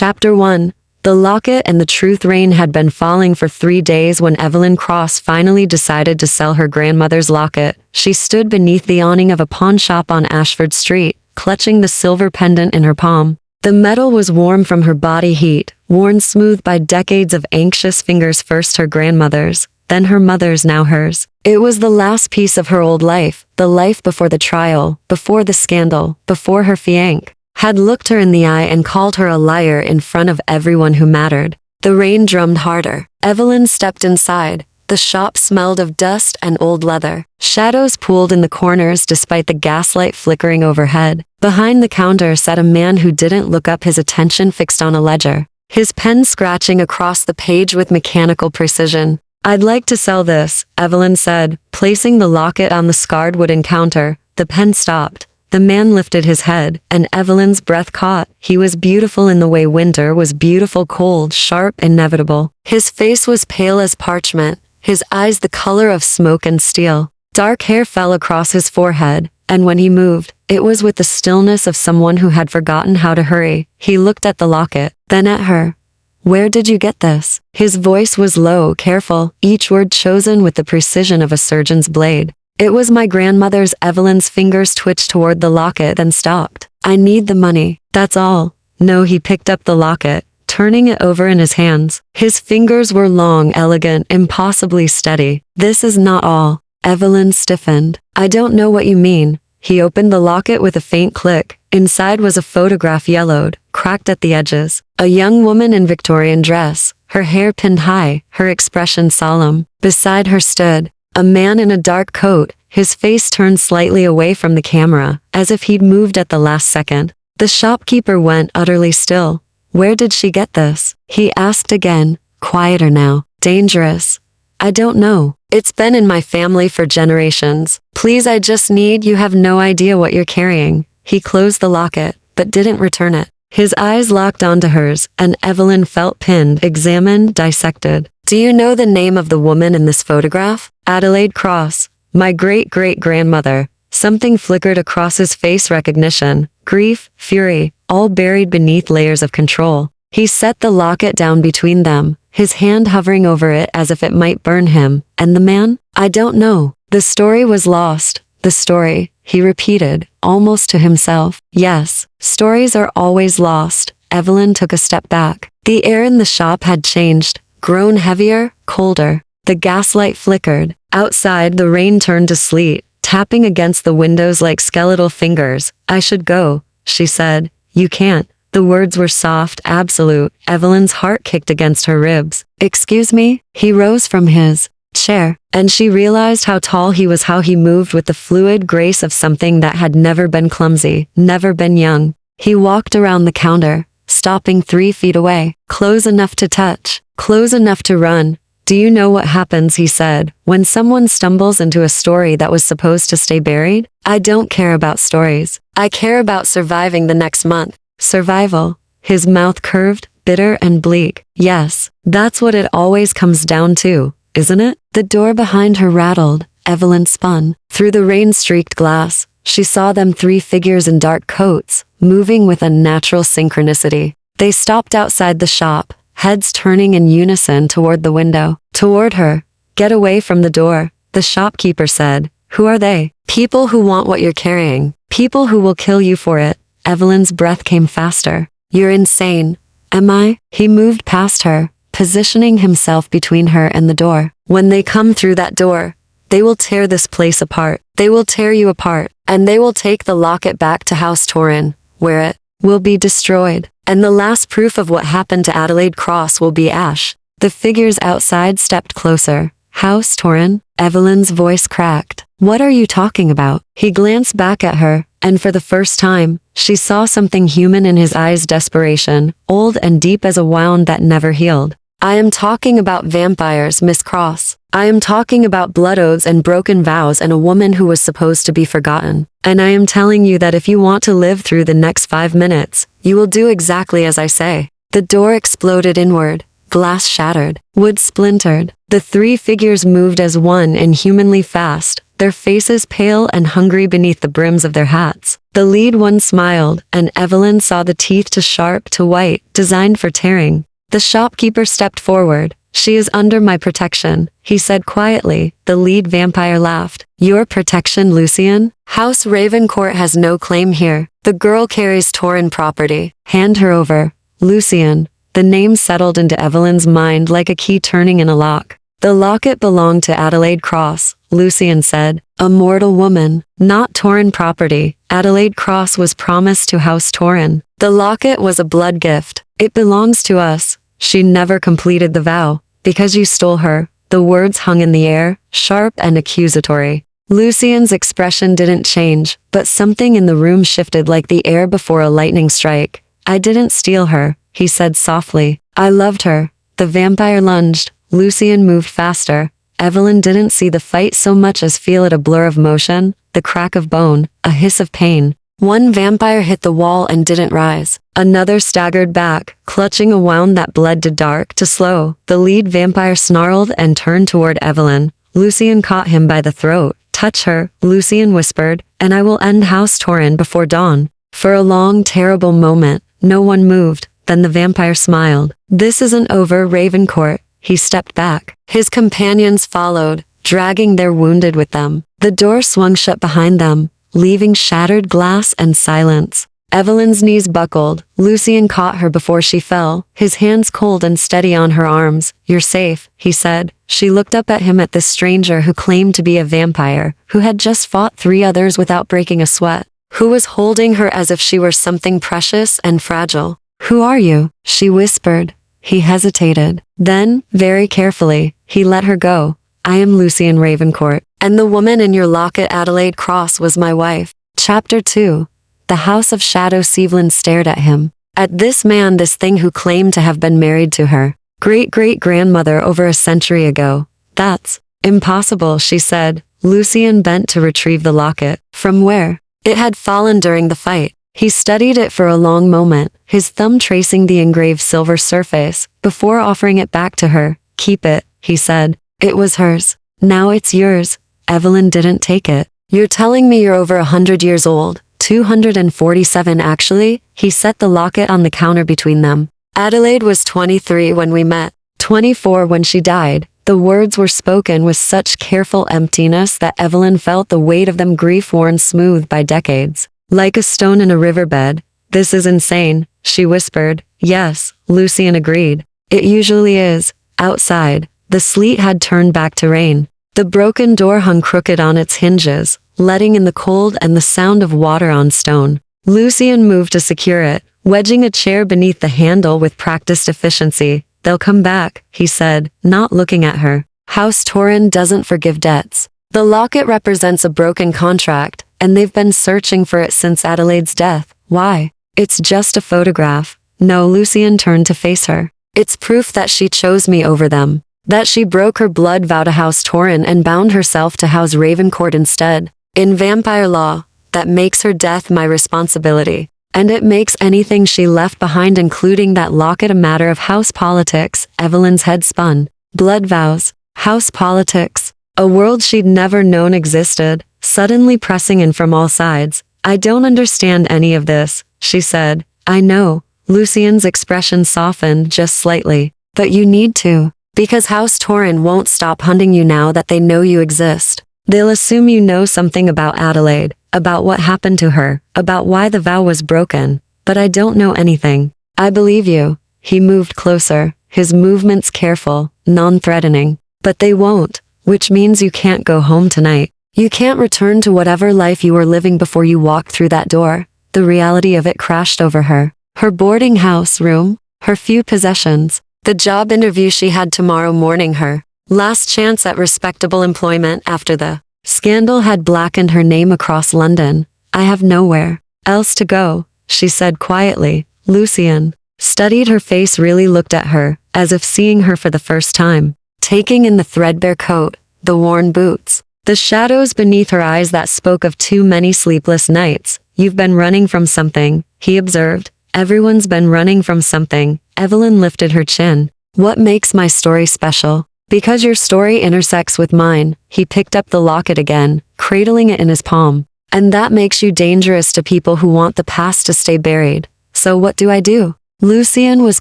Chapter 1. The Locket and the truth. Rain had been falling for 3 days when Evelyn Cross finally decided to sell her grandmother's locket. She stood beneath the awning of a pawn shop on Ashford Street, clutching the silver pendant in her palm. The metal was warm from her body heat, worn smooth by decades of anxious fingers, first her grandmother's, then her mother's, now hers. It was the last piece of her old life, the life before the trial, before the scandal, before her fiancé had looked her in the eye and called her a liar in front of everyone who mattered. The rain drummed harder. Evelyn stepped inside. The shop smelled of dust and old leather. Shadows pooled in the corners despite the gaslight flickering overhead. Behind the counter sat a man who didn't look up, his attention fixed on a ledger, his pen scratching across the page with mechanical precision. "I'd like to sell this," Evelyn said, placing the locket on the scarred wooden counter. The pen stopped. The man lifted his head, and Evelyn's breath caught. He was beautiful in the way winter was beautiful, cold, sharp, inevitable. His face was pale as parchment, his eyes the color of smoke and steel. Dark hair fell across his forehead, and when he moved, it was with the stillness of someone who had forgotten how to hurry. He looked at the locket, then at her. "Where did you get this?" His voice was low, careful, each word chosen with the precision of a surgeon's blade. "It was my grandmother's." Evelyn's fingers twitched toward the locket, then stopped. "I need the money, that's all." "No." He picked up the locket, turning it over in his hands. His fingers were long, elegant, impossibly steady. "This is not all." Evelyn stiffened. "I don't know what you mean." He opened the locket with a faint click. Inside was a photograph, yellowed, cracked at the edges. A young woman in Victorian dress, her hair pinned high, her expression solemn. Beside her stood a man in a dark coat, his face turned slightly away from the camera, as if he'd moved at the last second. The shopkeeper went utterly still. "Where did she get this?" he asked again, quieter now. "Dangerous." "I don't know. It's been in my family for generations. Please, I just need—" "You have no idea what you're carrying." He closed the locket, but didn't return it. His eyes locked onto hers, and Evelyn felt pinned, examined, dissected. "Do you know the name of the woman in this photograph?" "Adelaide Cross. My great-great-grandmother." Something flickered across his face, recognition, grief, fury, all buried beneath layers of control. He set the locket down between them, his hand hovering over it as if it might burn him. "And the man?" "I don't know." The story was lost. "The story," he repeated, almost to himself. "Yes, stories are always lost." Evelyn took a step back. The air in the shop had changed, grown heavier, colder. The gaslight flickered. Outside, the rain turned to sleet, tapping against the windows like skeletal fingers. "I should go," she said. "You can't." The words were soft, absolute. Evelyn's heart kicked against her ribs. "Excuse me?" He rose from his chair, and she realized how tall he was, how he moved with the fluid grace of something that had never been clumsy, never been young. He walked around the counter, stopping 3 feet away, close enough to touch, close enough to run. "Do you know what happens," he said, "when someone stumbles into a story that was supposed to stay buried? I don't care about stories. I care about surviving the next month." Survival. His mouth curved, bitter and bleak. "Yes, that's what it always comes down to, isn't it?" The door behind her rattled. Evelyn spun. Through the rain-streaked glass, she saw them, 3 figures in dark coats, moving with unnatural synchronicity. They stopped outside the shop, heads turning in unison toward the window. Toward her. "Get away from the door," the shopkeeper said. "Who are they?" "People who want what you're carrying. People who will kill you for it." Evelyn's breath came faster. "You're insane." "Am I?" He moved past her, positioning himself between her and the door. "When they come through that door, they will tear this place apart. They will tear you apart, and they will take the locket back to House Torrin, where it will be destroyed. And the last proof of what happened to Adelaide Cross will be ash." The figures outside stepped closer. "House Torrin?" Evelyn's voice cracked. "What are you talking about?" He glanced back at her, and for the first time, she saw something human in his eyes, desperation, old and deep as a wound that never healed. "I am talking about vampires, Miss Cross. I am talking about blood oaths and broken vows and a woman who was supposed to be forgotten. And I am telling you that if you want to live through the next 5 minutes, you will do exactly as I say." The door exploded inward. Glass shattered. Wood splintered. The 3 figures moved as one, inhumanly fast. their faces pale and hungry beneath the brims of their hats. The lead one smiled, and Evelyn saw the teeth to sharp to white, designed for tearing. The shopkeeper stepped forward. "She is under my protection," he said quietly. The lead vampire laughed. "Your protection, Lucian? House Ravencourt has no claim here. The girl carries Torin property. Hand her over." Lucian. The name settled into Evelyn's mind like a key turning in a lock. "The locket belonged to Adelaide Cross," Lucian said. "A mortal woman, not Torin property. Adelaide Cross was promised to House Torin. The locket was a blood gift. It belongs to us. She never completed the vow. Because you stole her." The words hung in the air, sharp and accusatory. Lucian's expression didn't change, but something in the room shifted like the air before a lightning strike. "I didn't steal her," he said softly. "I loved her." The vampire lunged. Lucian moved faster. Evelyn didn't see the fight so much as feel it, a blur of motion, the crack of bone, a hiss of pain. One vampire hit the wall and didn't rise. Another staggered back, clutching a wound that bled to dark to slow. The lead vampire snarled and turned toward Evelyn. Lucian caught him by the throat. "Touch her," Lucian whispered, "and I will end House Torin before dawn." For a long, terrible moment, no one moved. Then the vampire smiled. "This isn't over, Ravencourt." He stepped back. His companions followed, dragging their wounded with them. The door swung shut behind them, leaving shattered glass and silence. Evelyn's knees buckled. Lucian caught her before she fell, his hands cold and steady on her arms. "You're safe," he said. She looked up at him, at this stranger who claimed to be a vampire, who had just fought 3 others without breaking a sweat, who was holding her as if she were something precious and fragile. "Who are you?" she whispered. He hesitated. Then, very carefully, he let her go. "I am Lucian Ravencourt, and the woman in your locket, Adelaide Cross, was my wife." Chapter 2. The House of Shadow. Evelyn stared at him. At this man, this thing who claimed to have been married to her great-great-grandmother over a century ago. "That's impossible," she said. Lucian bent to retrieve the locket. "From where?" It had fallen during the fight. He studied it for a long moment, his thumb tracing the engraved silver surface, before offering it back to her. "Keep it," he said. "It was hers. Now it's yours." Evelyn didn't take it. "You're telling me you're over 100 years old?" 247 actually. He set the locket on the counter between them. "Adelaide was 23 when we met, 24 when she died." The words were spoken with such careful emptiness that Evelyn felt the weight of them, grief worn smooth by decades. Like a stone in a riverbed. "This is insane," she whispered. "Yes," Lucian agreed. "It usually is." Outside, the sleet had turned back to rain. The broken door hung crooked on its hinges, letting in the cold and the sound of water on stone. Lucian moved to secure it, wedging a chair beneath the handle with practiced efficiency. "They'll come back," he said, not looking at her. "House Torin doesn't forgive debts. The locket represents a broken contract, and they've been searching for it since Adelaide's death." "Why?" "It's just a photograph." "No," Lucian turned to face her. "It's proof that she chose me over them. That she broke her blood vow to House Torin and bound herself to House Ravencourt instead. In vampire law, that makes her death my responsibility. And it makes anything she left behind, including that locket, a matter of house politics." Evelyn's head spun. Blood vows. House politics. A world she'd never known existed, suddenly pressing in from all sides. "I don't understand any of this," she said. "I know." Lucian's expression softened just slightly. "But you need to. Because House Torin won't stop hunting you now that they know you exist. They'll assume you know something about Adelaide, about what happened to her, about why the vow was broken. But I don't know anything." "I believe you." He moved closer, his movements careful, non-threatening. "But they won't, which means you can't go home tonight. You can't return to whatever life you were living before you walked through that door." The reality of it crashed over her. Her boarding house room, her few possessions, the job interview she had tomorrow morning, her last chance at respectable employment after the scandal had blackened her name across London. "I have nowhere else to go," she said quietly. Lucian studied her face, really looked at her, as if seeing her for the first time, taking in the threadbare coat, the worn boots, the shadows beneath her eyes that spoke of too many sleepless nights. "You've been running from something," he observed. "Everyone's been running from something." Evelyn lifted her chin. "What makes my story special?" Because your story intersects with mine. He picked up the locket again, cradling it in his palm. And that makes you dangerous to people who want the past to stay buried. So what do I do? Lucien was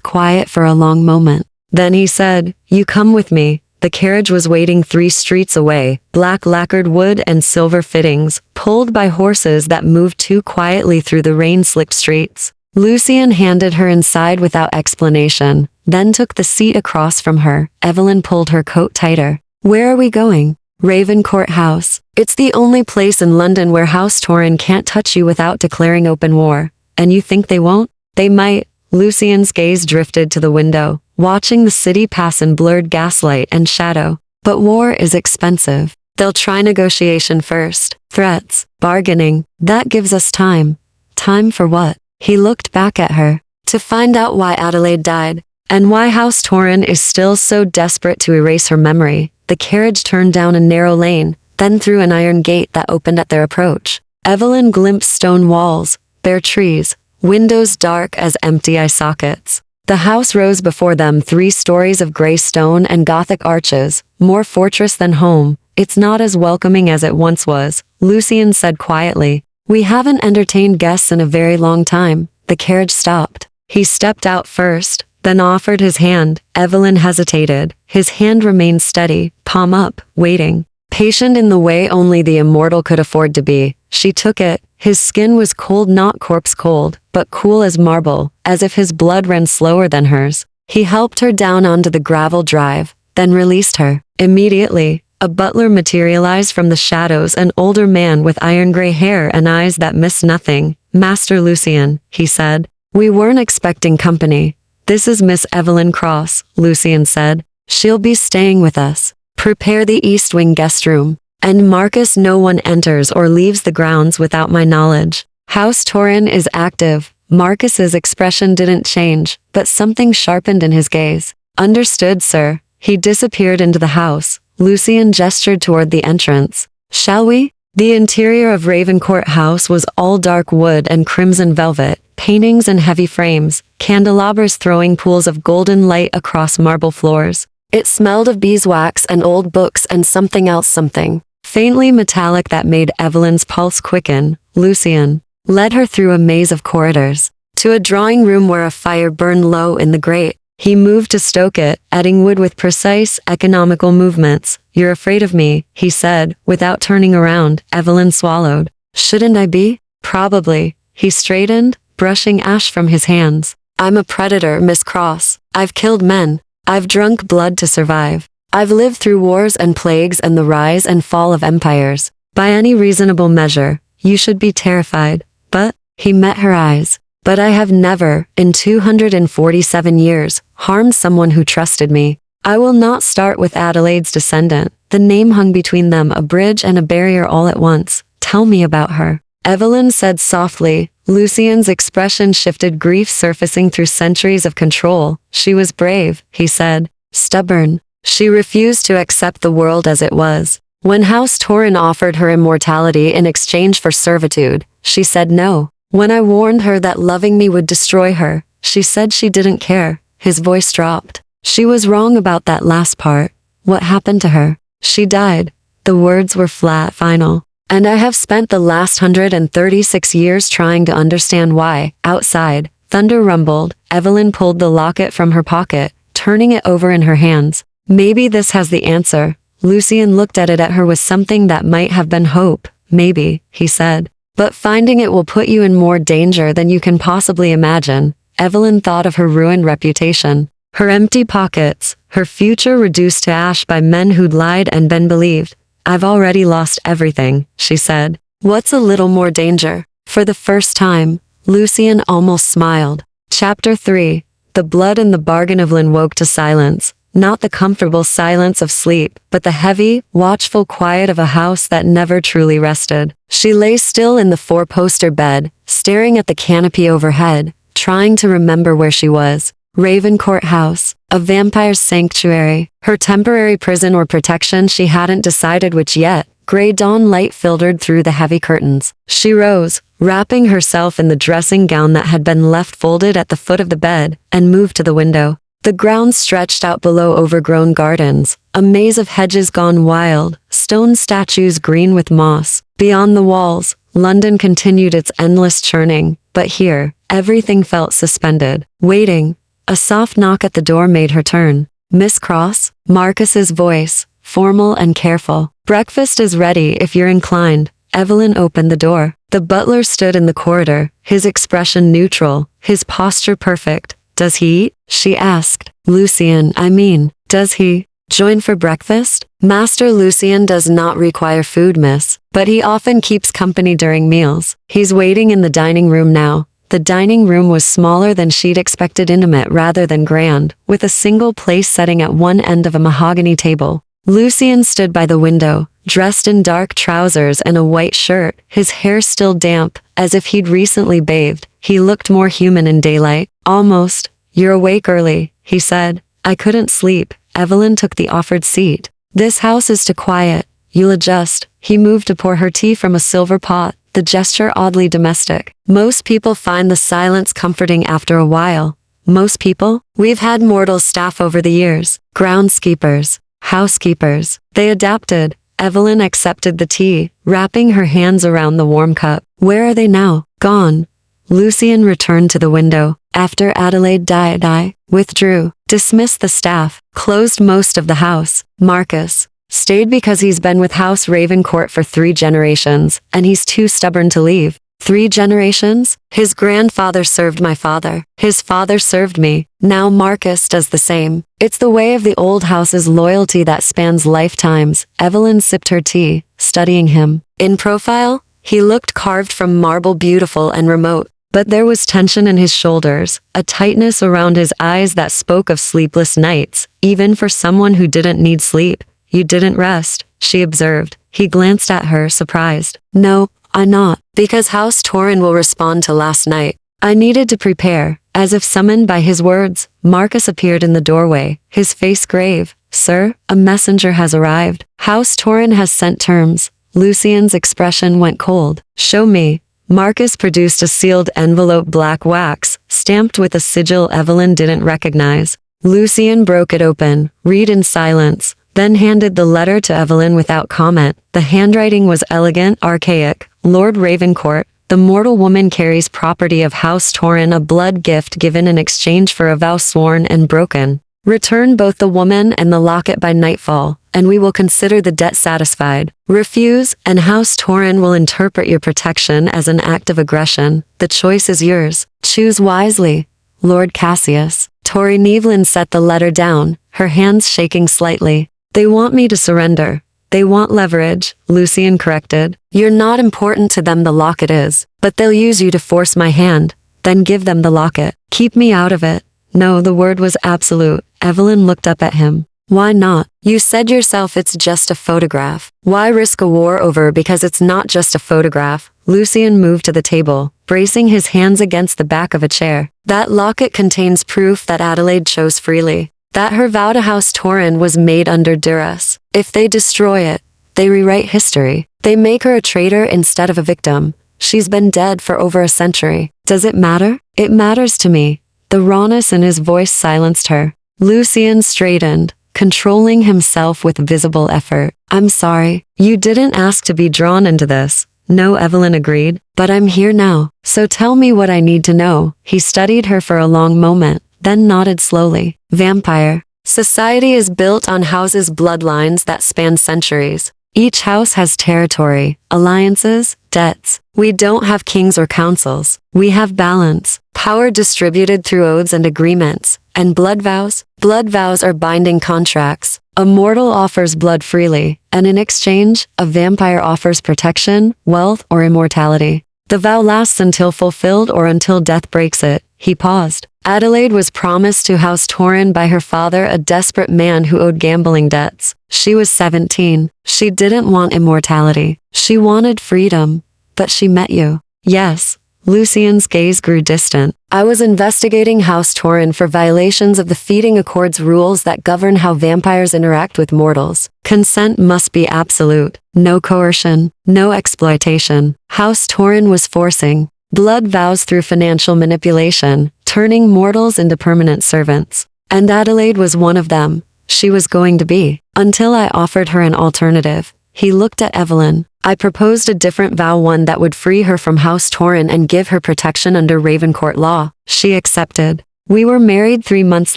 quiet for a long moment. Then he said, "You come with me." The carriage was waiting 3 streets away, black lacquered wood and silver fittings, pulled by horses that moved too quietly through the rain-slicked streets. Lucien handed her inside without explanation, then took the seat across from her. Evelyn pulled her coat tighter. "Where are we going?" "Ravencourt House. It's the only place in London where House Torrin can't touch you without declaring open war. And you think they won't?" "They might." Lucien's gaze drifted to the window, watching the city pass in blurred gaslight and shadow. "But war is expensive. They'll try negotiation first. Threats. Bargaining. That gives us time." "Time for what?" He looked back at her. "To find out why Adelaide died. And why House Torrin is still so desperate to erase her memory." The carriage turned down a narrow lane, then through an iron gate that opened at their approach. Evelyn glimpsed stone walls, bare trees, windows dark as empty eye sockets. The house rose before them, 3 stories of gray stone and Gothic arches, more fortress than home. "It's not as welcoming as it once was," Lucien said quietly. "We haven't entertained guests in a very long time." The carriage stopped. He stepped out first, then offered his hand. Evelyn hesitated. His hand remained steady, palm up, waiting. Patient in the way only the immortal could afford to be. She took it. His skin was cold, not corpse cold, but cool as marble, as if his blood ran slower than hers. He helped her down onto the gravel drive, then released her. Immediately, a butler materialized from the shadows, an older man with iron-gray hair and eyes that missed nothing. "Master Lucien," he said. "We weren't expecting company." "This is Miss Evelyn Cross," Lucien said. "She'll be staying with us. Prepare the East Wing guest room. And Marcus, no one enters or leaves the grounds without my knowledge." House Torrin is active. Marcus's expression didn't change, but something sharpened in his gaze. "Understood, sir." He disappeared into the house. Lucien gestured toward the entrance. "Shall we?" The interior of Ravencourt House was all dark wood and crimson velvet, paintings and heavy frames, candelabras throwing pools of golden light across marble floors. It smelled of beeswax and old books and something else, something faintly metallic that made Evelyn's pulse quicken. Lucien led her through a maze of corridors, to a drawing room where a fire burned low in the grate. He moved to stoke it, adding wood with precise, economical movements. "You're afraid of me," he said, without turning around. Evelyn swallowed. "Shouldn't I be?" "Probably." He straightened, brushing ash from his hands. "I'm a predator, Miss Cross. I've killed men. I've drunk blood to survive. I've lived through wars and plagues and the rise and fall of empires. By any reasonable measure, you should be terrified. But," he met her eyes, "but I have never, in 247 years, harmed someone who trusted me. I will not start with Adelaide's descendant." The name hung between them, a bridge and a barrier all at once. "Tell me about her," Evelyn said softly. Lucien's expression shifted, grief surfacing through centuries of control. "She was brave," he said. "Stubborn. She refused to accept the world as it was. When House Torrin offered her immortality in exchange for servitude, she said no. When I warned her that loving me would destroy her, she said she didn't care." His voice dropped. "She was wrong about that last part." "What happened to her?" "She died." The words were flat, final. "And I have spent the last 136 years trying to understand why." Outside, thunder rumbled. Evelyn pulled the locket from her pocket, turning it over in her hands. "Maybe this has the answer." Lucien looked at her with something that might have been hope. "Maybe," he said. "But finding it will put you in more danger than you can possibly imagine." Evelyn thought of her ruined reputation, her empty pockets, her future reduced to ash by men who'd lied and been believed. "I've already lost everything," she said. "What's a little more danger?" For the first time, Lucien almost smiled. Chapter 3. The blood and the bargain. Evelyn woke to silence. Not the comfortable silence of sleep, but the heavy, watchful quiet of a house that never truly rested. She lay still in the 4-poster bed, staring at the canopy overhead, trying to remember where she was. Ravencourt House, a vampire's sanctuary, her temporary prison or protection, she hadn't decided which yet. Gray dawn light filtered through the heavy curtains. She rose, wrapping herself in the dressing gown that had been left folded at the foot of the bed, and moved to the window. The ground stretched out below, overgrown gardens, A maze of hedges gone wild, stone statues green with moss. Beyond the walls, London continued its endless churning, but here, everything felt suspended. Waiting. A soft knock at the door made her turn. "Miss Cross?" Marcus's voice, formal and careful. "Breakfast is ready if you're inclined." Evelyn opened the door. The butler stood in the corridor, his expression neutral, his posture perfect. "Does he eat?" she asked. "Lucien, I mean, does he join for breakfast?" "Master Lucien does not require food, miss, but he often keeps company during meals. He's waiting in the dining room now." The dining room was smaller than she'd expected, intimate rather than grand, with a single place setting at one end of a mahogany table. Lucien stood by the window, dressed in dark trousers and a white shirt, his hair still damp, as if he'd recently bathed. He looked more human in daylight. "Almost. You're awake early," he said. "I couldn't sleep." Evelyn took the offered seat. "This house is too quiet. You'll adjust." He moved to pour her tea from a silver pot, the gesture oddly domestic. "Most people find the silence comforting after a while." "Most people?" "We've had mortals staff over the years. Groundskeepers. Housekeepers. They adapted." Evelyn accepted the tea, wrapping her hands around the warm cup. "Where are they now?" "Gone." Lucien returned to the window. "After Adelaide died, I withdrew, dismissed the staff, closed most of the house. Marcus stayed because he's been with House Ravencourt for 3 generations, and he's too stubborn to leave." 3 generations? His grandfather served my father. His father served me. Now Marcus does the same. It's the way of the old house's loyalty that spans lifetimes. Evelyn sipped her tea, studying him. In profile, he looked carved from marble, beautiful and remote. But there was tension in his shoulders, a tightness around his eyes that spoke of sleepless nights, even for someone who didn't need sleep. "You didn't rest," she observed. He glanced at her, surprised. "No, I'm not. Because House Torin will respond to last night. I needed to prepare." As if summoned by his words, Marcus appeared in the doorway, his face grave. "Sir, a messenger has arrived. House Torin has sent terms." Lucien's expression went cold. "Show me." Marcus produced a sealed envelope, black wax, stamped with a sigil Evelyn didn't recognize. Lucien broke it open, read in silence, then handed the letter to Evelyn without comment. The handwriting was elegant, archaic. "Lord Ravencourt, the mortal woman carries property of House Torin, a blood gift given in exchange for a vow sworn and broken. Return both the woman and the locket by nightfall, and we will consider the debt satisfied. Refuse, and House Torin will interpret your protection as an act of aggression. The choice is yours. Choose wisely." "Lord Cassius." Tori Nevlin set the letter down, her hands shaking slightly. "They want me to surrender. They want leverage," Lucien corrected. "You're not important to them, the locket is. But they'll use you to force my hand. Then give them the locket. Keep me out of it." No, the word was absolute. Evelyn looked up at him. "Why not? You said yourself it's just a photograph. Why risk a war over because it's not just a photograph?" Lucien moved to the table, bracing his hands against the back of a chair. "That locket contains proof that Adelaide chose freely. That her vow to House Torin was made under duress. If they destroy it, they rewrite history. They make her a traitor instead of a victim. She's been dead for over a century. Does it matter?" "It matters to me." The rawness in his voice silenced her. Lucien straightened, controlling himself with visible effort. "I'm sorry. You didn't ask to be drawn into this." "No," Evelyn agreed, "but I'm here now. So tell me what I need to know." He studied her for a long moment, then nodded slowly. "Vampire. Society is built on houses' bloodlines that span centuries. Each house has territory, alliances, debts. We don't have kings or councils. We have balance, power distributed through oaths and agreements. And blood vows? Blood vows are binding contracts. A mortal offers blood freely, and in exchange, a vampire offers protection, wealth, or immortality. The vow lasts until fulfilled or until death breaks it." He paused. "Adelaide was promised to House Torin by her father, a desperate man who owed gambling debts. She was 17. She didn't want immortality. She wanted freedom. But she met you." "Yes." Lucien's gaze grew distant. "I was investigating House Torin for violations of the Feeding Accord's rules that govern how vampires interact with mortals. Consent must be absolute. No coercion, no exploitation. House Torin was forcing blood vows through financial manipulation, turning mortals into permanent servants. And Adelaide was one of them. She was going to be until I offered her an alternative. He looked at Evelyn. I proposed a different vow, one that would free her from House Torrin and give her protection under Ravencourt law. She accepted. We were married 3 months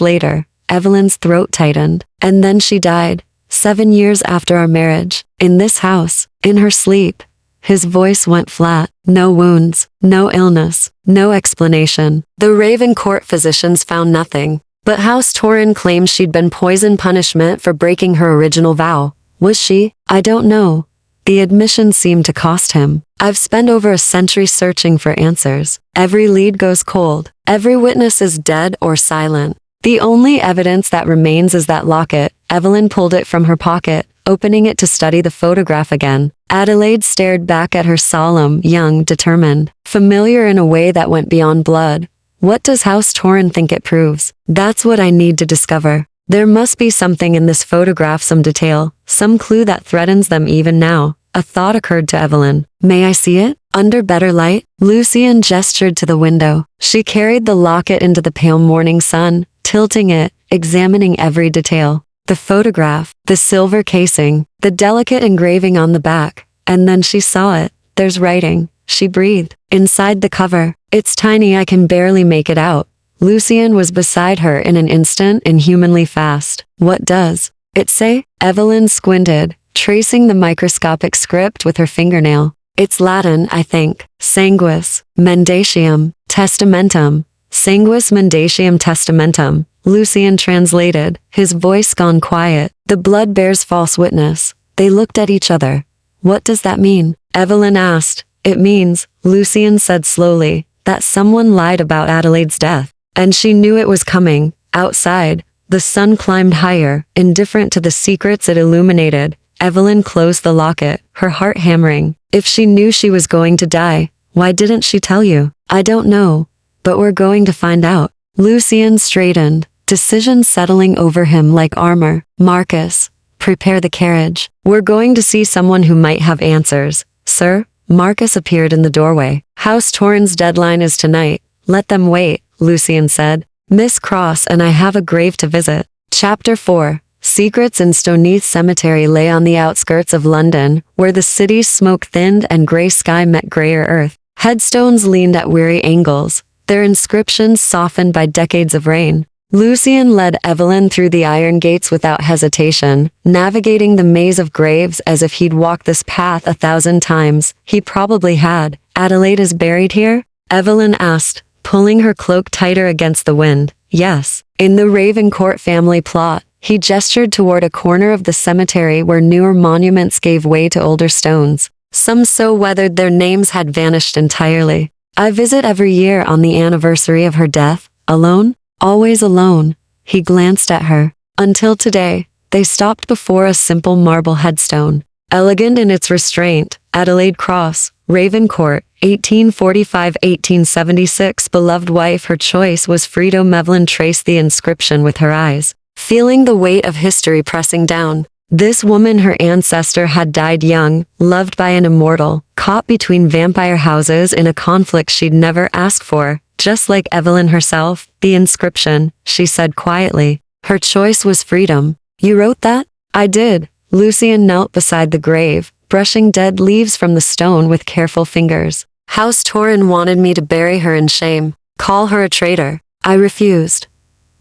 later. Evelyn's throat tightened. And then she died. 7 years after our marriage. In this house. In her sleep. His voice went flat. No wounds. No illness. No explanation. The Ravencourt physicians found nothing. But House Torrin claims she'd been poisoned, punishment for breaking her original vow. Was she? I don't know. The admission seemed to cost him. I've spent over a century searching for answers. Every lead goes cold. Every witness is dead or silent. The only evidence that remains is that locket. Evelyn pulled it from her pocket, opening it to study the photograph again. Adelaide stared back at her, solemn, young, determined, familiar in a way that went beyond blood. What does House Torrin think it proves? That's what I need to discover. There must be something in this photograph, some detail, some clue that threatens them even now. A thought occurred to Evelyn. May I see it? Under better light? Lucian gestured to the window. She carried the locket into the pale morning sun, tilting it, examining every detail. The photograph, the silver casing, the delicate engraving on the back. And then she saw it. There's writing. She breathed. Inside the cover. It's tiny, I can barely make it out. Lucian was beside her in an instant, inhumanly fast. What does it say? Evelyn squinted, tracing the microscopic script with her fingernail. It's Latin, I think. Sanguis mendacium testamentum. Sanguis mendacium testamentum. Lucian translated, his voice gone quiet. The blood bears false witness. They looked at each other. What does that mean? Evelyn asked. It means, Lucian said slowly, that someone lied about Adelaide's death. And she knew it was coming. Outside, the sun climbed higher, indifferent to the secrets it illuminated. Evelyn closed the locket, her heart hammering. If she knew she was going to die, why didn't she tell you? I don't know. But we're going to find out. Lucian straightened, decision settling over him like armor. Marcus, prepare the carriage. We're going to see someone who might have answers. Sir? Marcus appeared in the doorway. House Torrin's deadline is tonight. Let them wait, Lucian said. Miss Cross and I have a grave to visit. Chapter 4. Secrets in Stoneath Cemetery lay on the outskirts of London, where the city's smoke thinned and grey sky met greyer earth. Headstones leaned at weary angles, their inscriptions softened by decades of rain. Lucian led Evelyn through the iron gates without hesitation, navigating the maze of graves as if he'd walked this path 1,000 times. He probably had. Adelaide is buried here? Evelyn asked, pulling her cloak tighter against the wind. Yes. In the Ravencourt family plot. He gestured toward a corner of the cemetery where newer monuments gave way to older stones. Some so weathered their names had vanished entirely. I visit every year on the anniversary of her death. Alone? Always alone. He glanced at her. Until today, they stopped before a simple marble headstone. Elegant in its restraint, Adelaide Cross, Ravencourt, 1845-1876, beloved wife. Her choice was Fredo. Evelyn traced the inscription with her eyes, feeling the weight of history pressing down. This woman, her ancestor, had died young, loved by an immortal, caught between vampire houses in a conflict she'd never asked for. Just like Evelyn herself. The inscription, she said quietly. Her choice was freedom. You wrote that? I did. Lucian knelt beside the grave, brushing dead leaves from the stone with careful fingers. House Torrin wanted me to bury her in shame, call her a traitor. I refused.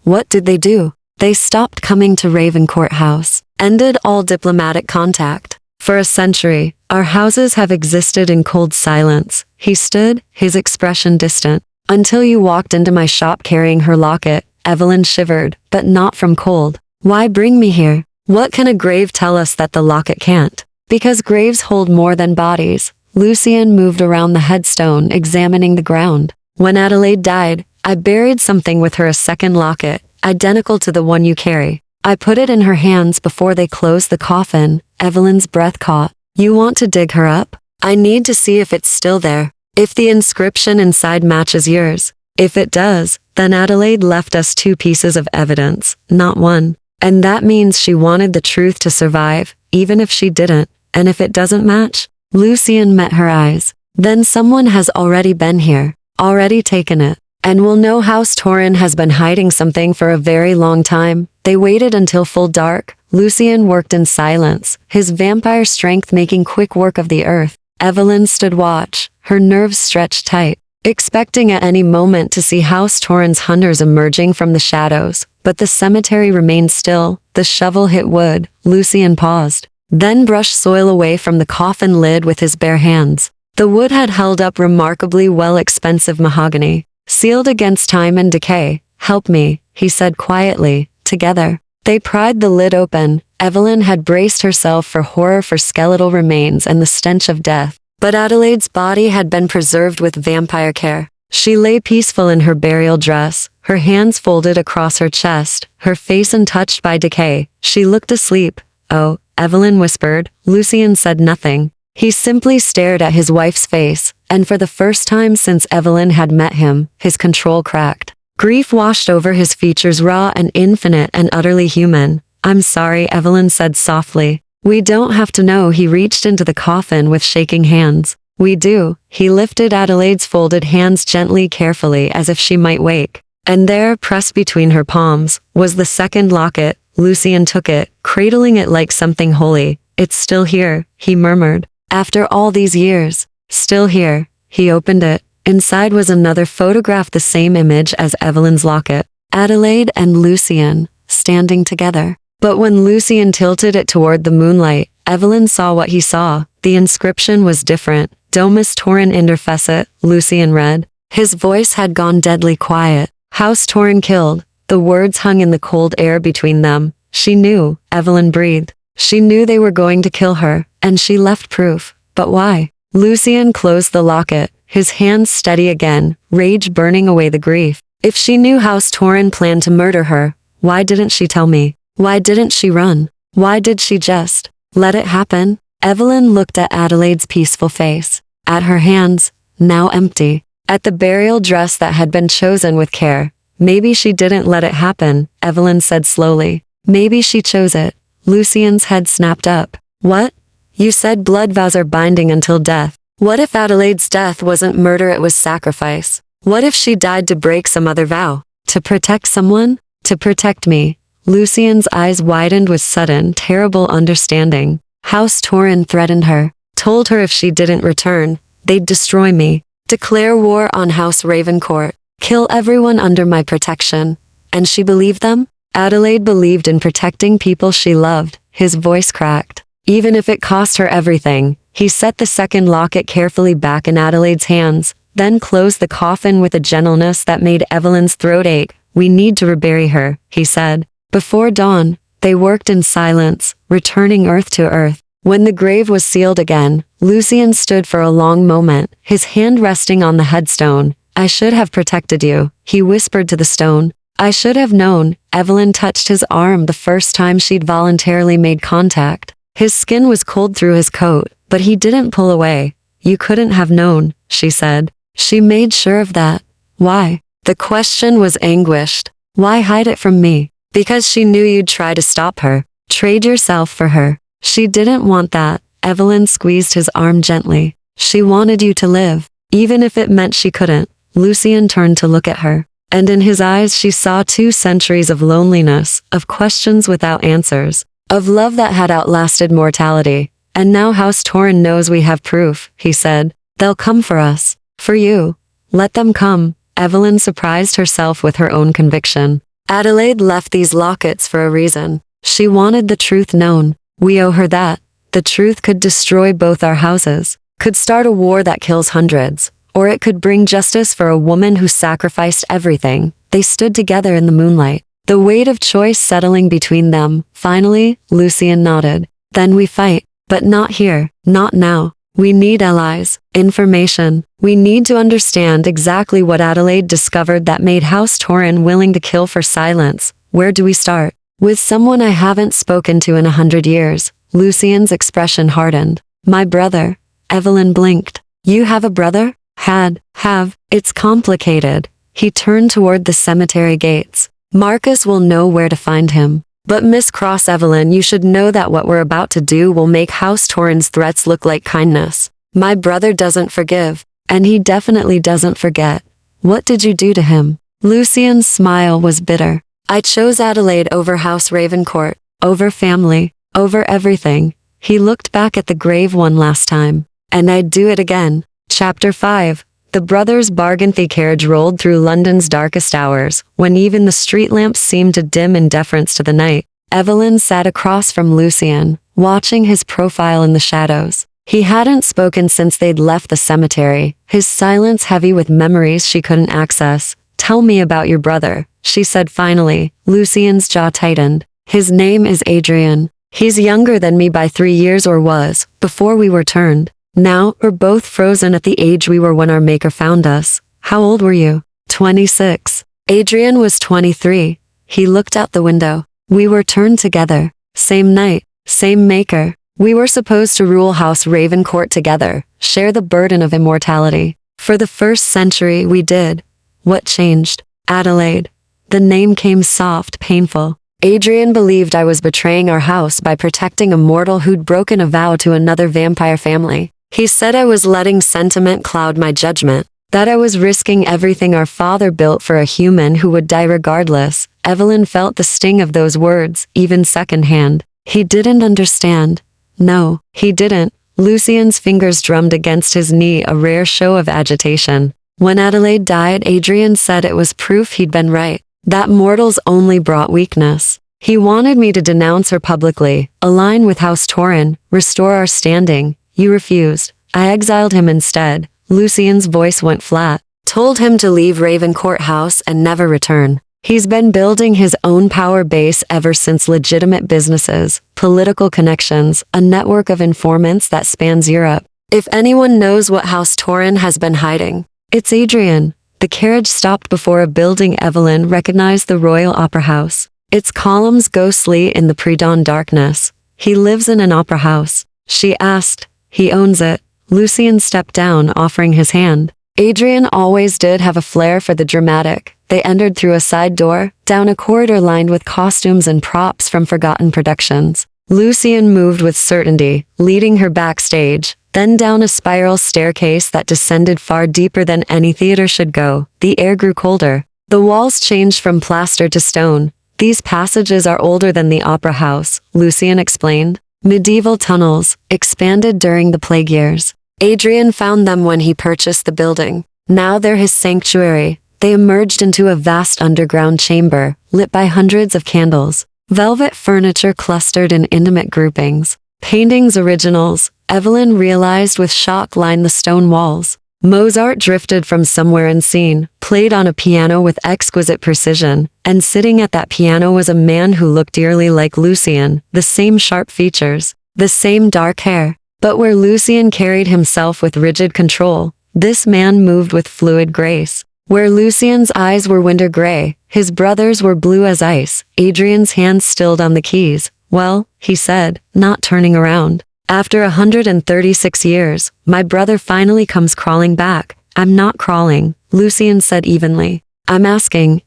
What did they do? They stopped coming to Ravencourt House, ended all diplomatic contact. For a century, our houses have existed in cold silence. He stood, his expression distant. Until you walked into my shop carrying her locket. Evelyn shivered, but not from cold. Why bring me here? What can a grave tell us that the locket can't? Because graves hold more than bodies. Lucian moved around the headstone, examining the ground. When Adelaide died, I buried something with her, a second locket, identical to the one you carry. I put it in her hands before they closed the coffin. Evelyn's breath caught. You want to dig her up? I need to see if it's still there. If the inscription inside matches yours. If it does, then Adelaide left us 2 pieces of evidence, not 1. And that means she wanted the truth to survive, even if she didn't. And if it doesn't match? Lucian met her eyes. Then someone has already been here, already taken it. And we'll know House Torrin has been hiding something for a very long time. They waited until full dark. Lucien worked in silence, his vampire strength making quick work of the earth. Evelyn stood watch, her nerves stretched tight, expecting at any moment to see House Torrens hunters emerging from the shadows. But the cemetery remained still. The shovel hit wood. Lucien paused, then brushed soil away from the coffin lid with his bare hands. The wood had held up remarkably well, expensive mahogany, sealed against time and decay. "Help me," he said quietly. Together, they pried the lid open. Evelyn had braced herself for horror, for skeletal remains and the stench of death. But Adelaide's body had been preserved with vampire care. She lay peaceful in her burial dress, her hands folded across her chest, her face untouched by decay. She looked asleep. "Oh," Evelyn whispered. Lucien said nothing. He simply stared at his wife's face, and for the first time since Evelyn had met him, his control cracked. Grief washed over his features, raw and infinite and utterly human. "I'm sorry," Evelyn said softly. "We don't have to know." He reached into the coffin with shaking hands. "We do." He lifted Adelaide's folded hands gently, carefully, as if she might wake. And there, pressed between her palms, was the second locket. Lucien took it, cradling it like something holy. "It's still here," he murmured. "After all these years, still here." He opened it. Inside was another photograph, the same image as Evelyn's locket. Adelaide and Lucien, standing together. But when Lucien tilted it toward the moonlight, Evelyn saw what he saw. The inscription was different. "Domus Torren interfecit," Lucien read. His voice had gone deadly quiet. "House Torren killed." The words hung in the cold air between them. She knew, Evelyn breathed. She knew they were going to kill her, and she left proof. But why? Lucien closed the locket, his hands steady again, rage burning away the grief. If she knew House Torren planned to murder her, why didn't she tell me? Why didn't she run? Why did she just let it happen? Evelyn looked at Adelaide's peaceful face, at her hands, now empty, at the burial dress that had been chosen with care. "Maybe she didn't let it happen," Evelyn said slowly. "Maybe she chose it." Lucien's head snapped up. "What? You said blood vows are binding until death. What if Adelaide's death wasn't murder, it was sacrifice? What if she died to break some other vow? To protect someone? To protect me?" Lucien's eyes widened with sudden, terrible understanding. House Torren threatened her, told her if she didn't return, they'd destroy me, declare war on House Ravencourt, kill everyone under my protection. And she believed them? Adelaide believed in protecting people she loved. His voice cracked. Even if it cost her everything. He set the second locket carefully back in Adelaide's hands, then closed the coffin with a gentleness that made Evelyn's throat ache. "We need to rebury her," he said. Before dawn, they worked in silence, returning earth to earth. When the grave was sealed again, Lucien stood for a long moment, his hand resting on the headstone. "I should have protected you," he whispered to the stone. "I should have known." Evelyn touched his arm the first time she'd voluntarily made contact. His skin was cold through his coat, but he didn't pull away. "You couldn't have known," she said. She made sure of that. "Why?" The question was anguished. "Why hide it from me?" "Because she knew you'd try to stop her. Trade yourself for her. She didn't want that." Evelyn squeezed his arm gently. "She wanted you to live, even if it meant she couldn't." Lucien turned to look at her, and in his eyes she saw 2 centuries of loneliness, of questions without answers, of love that had outlasted mortality. "And now House Torren knows we have proof," he said. "They'll come for us. For you. Let them come." Evelyn surprised herself with her own conviction. Adelaide left these lockets for a reason. She wanted the truth known. We owe her that. The truth could destroy both our houses, could start a war that kills hundreds, or it could bring justice for a woman who sacrificed everything. They stood together in the moonlight, the weight of choice settling between them. Finally, Lucien nodded. "Then we fight. But not here, not now. We need allies, information. We need to understand exactly what Adelaide discovered that made House Torren willing to kill for silence. Where do we start?" "With someone I haven't spoken to in 100 years. Lucien's expression hardened. "My brother." Evelyn blinked. "You have a brother?" Have. It's complicated." He turned toward the cemetery gates. "Marcus will know where to find him. But Miss Cross Evelyn, you should know that what we're about to do will make House Torren's threats look like kindness. My brother doesn't forgive, and he definitely doesn't forget. What did you do to him?" Lucien's smile was bitter. I chose Adelaide over House Ravencourt, over family, over everything. He looked back at the grave one last time. And I'd do it again. Chapter 5. The brothers' bargain-the carriage rolled through London's darkest hours, when even the street lamps seemed to dim in deference to the night. Evelyn sat across from Lucien, watching his profile in the shadows. He hadn't spoken since they'd left the cemetery, his silence heavy with memories she couldn't access. "Tell me about your brother," she said finally. Lucien's jaw tightened. "His name is Adrien. He's younger than me by 3 years, or was, before we were turned. Now, we're both frozen at the age we were when our maker found us." "How old were you?" 26. Adrien was 23. He looked out the window. "We were turned together. Same night, same maker. We were supposed to rule House Ravencourt together, share the burden of immortality. For the first century we did. What changed?" "Adelaide." The name came soft, painful. "Adrien believed I was betraying our house by protecting a mortal who'd broken a vow to another vampire family. He said I was letting sentiment cloud my judgment, that I was risking everything our father built for a human who would die regardless." Evelyn felt the sting of those words, even secondhand. He didn't understand. No, he didn't. Lucien's fingers drummed against his knee, a rare show of agitation. "When Adelaide died, Adrien said it was proof he'd been right. That mortals only brought weakness. He wanted me to denounce her publicly, align with House Tauren, restore our standing. You refused. I exiled him instead." Lucien's voice went flat. "Told him to leave Ravencourt House and never return. He's been building his own power base ever since, legitimate businesses, political connections, a network of informants that spans Europe. If anyone knows what House Tauren has been hiding, it's Adrien." The carriage stopped before a building Evelyn recognized, the Royal Opera House. Its columns ghostly in the pre-dawn darkness. "He lives in an opera house?" she asked. "He owns it." Lucien stepped down, offering his hand. Adrien always did have a flair for the dramatic. They entered through a side door, down a corridor lined with costumes and props from forgotten productions. Lucien moved with certainty, leading her backstage, then down a spiral staircase that descended far deeper than any theater should go. The air grew colder. The walls changed from plaster to stone. "These passages are older than the opera house," Lucien explained. "Medieval tunnels, expanded during the plague years. Adrien found them when he purchased the building. Now they're his sanctuary." They emerged into a vast underground chamber, lit by hundreds of candles. Velvet furniture clustered in intimate groupings. Paintings originals, Evelyn realized with shock, lined the stone walls. Mozart drifted from somewhere unseen, played on a piano with exquisite precision, and sitting at that piano was a man who looked eerily like Lucien, the same sharp features, the same dark hair. But where Lucien carried himself with rigid control, this man moved with fluid grace. Where Lucien's eyes were winter gray, his brother's were blue as ice. Adrien's hands stilled on the keys. "Well," he said, not turning around. "After 136 years, my brother finally comes crawling back." "I'm not crawling," Lucien said evenly. "I'm asking."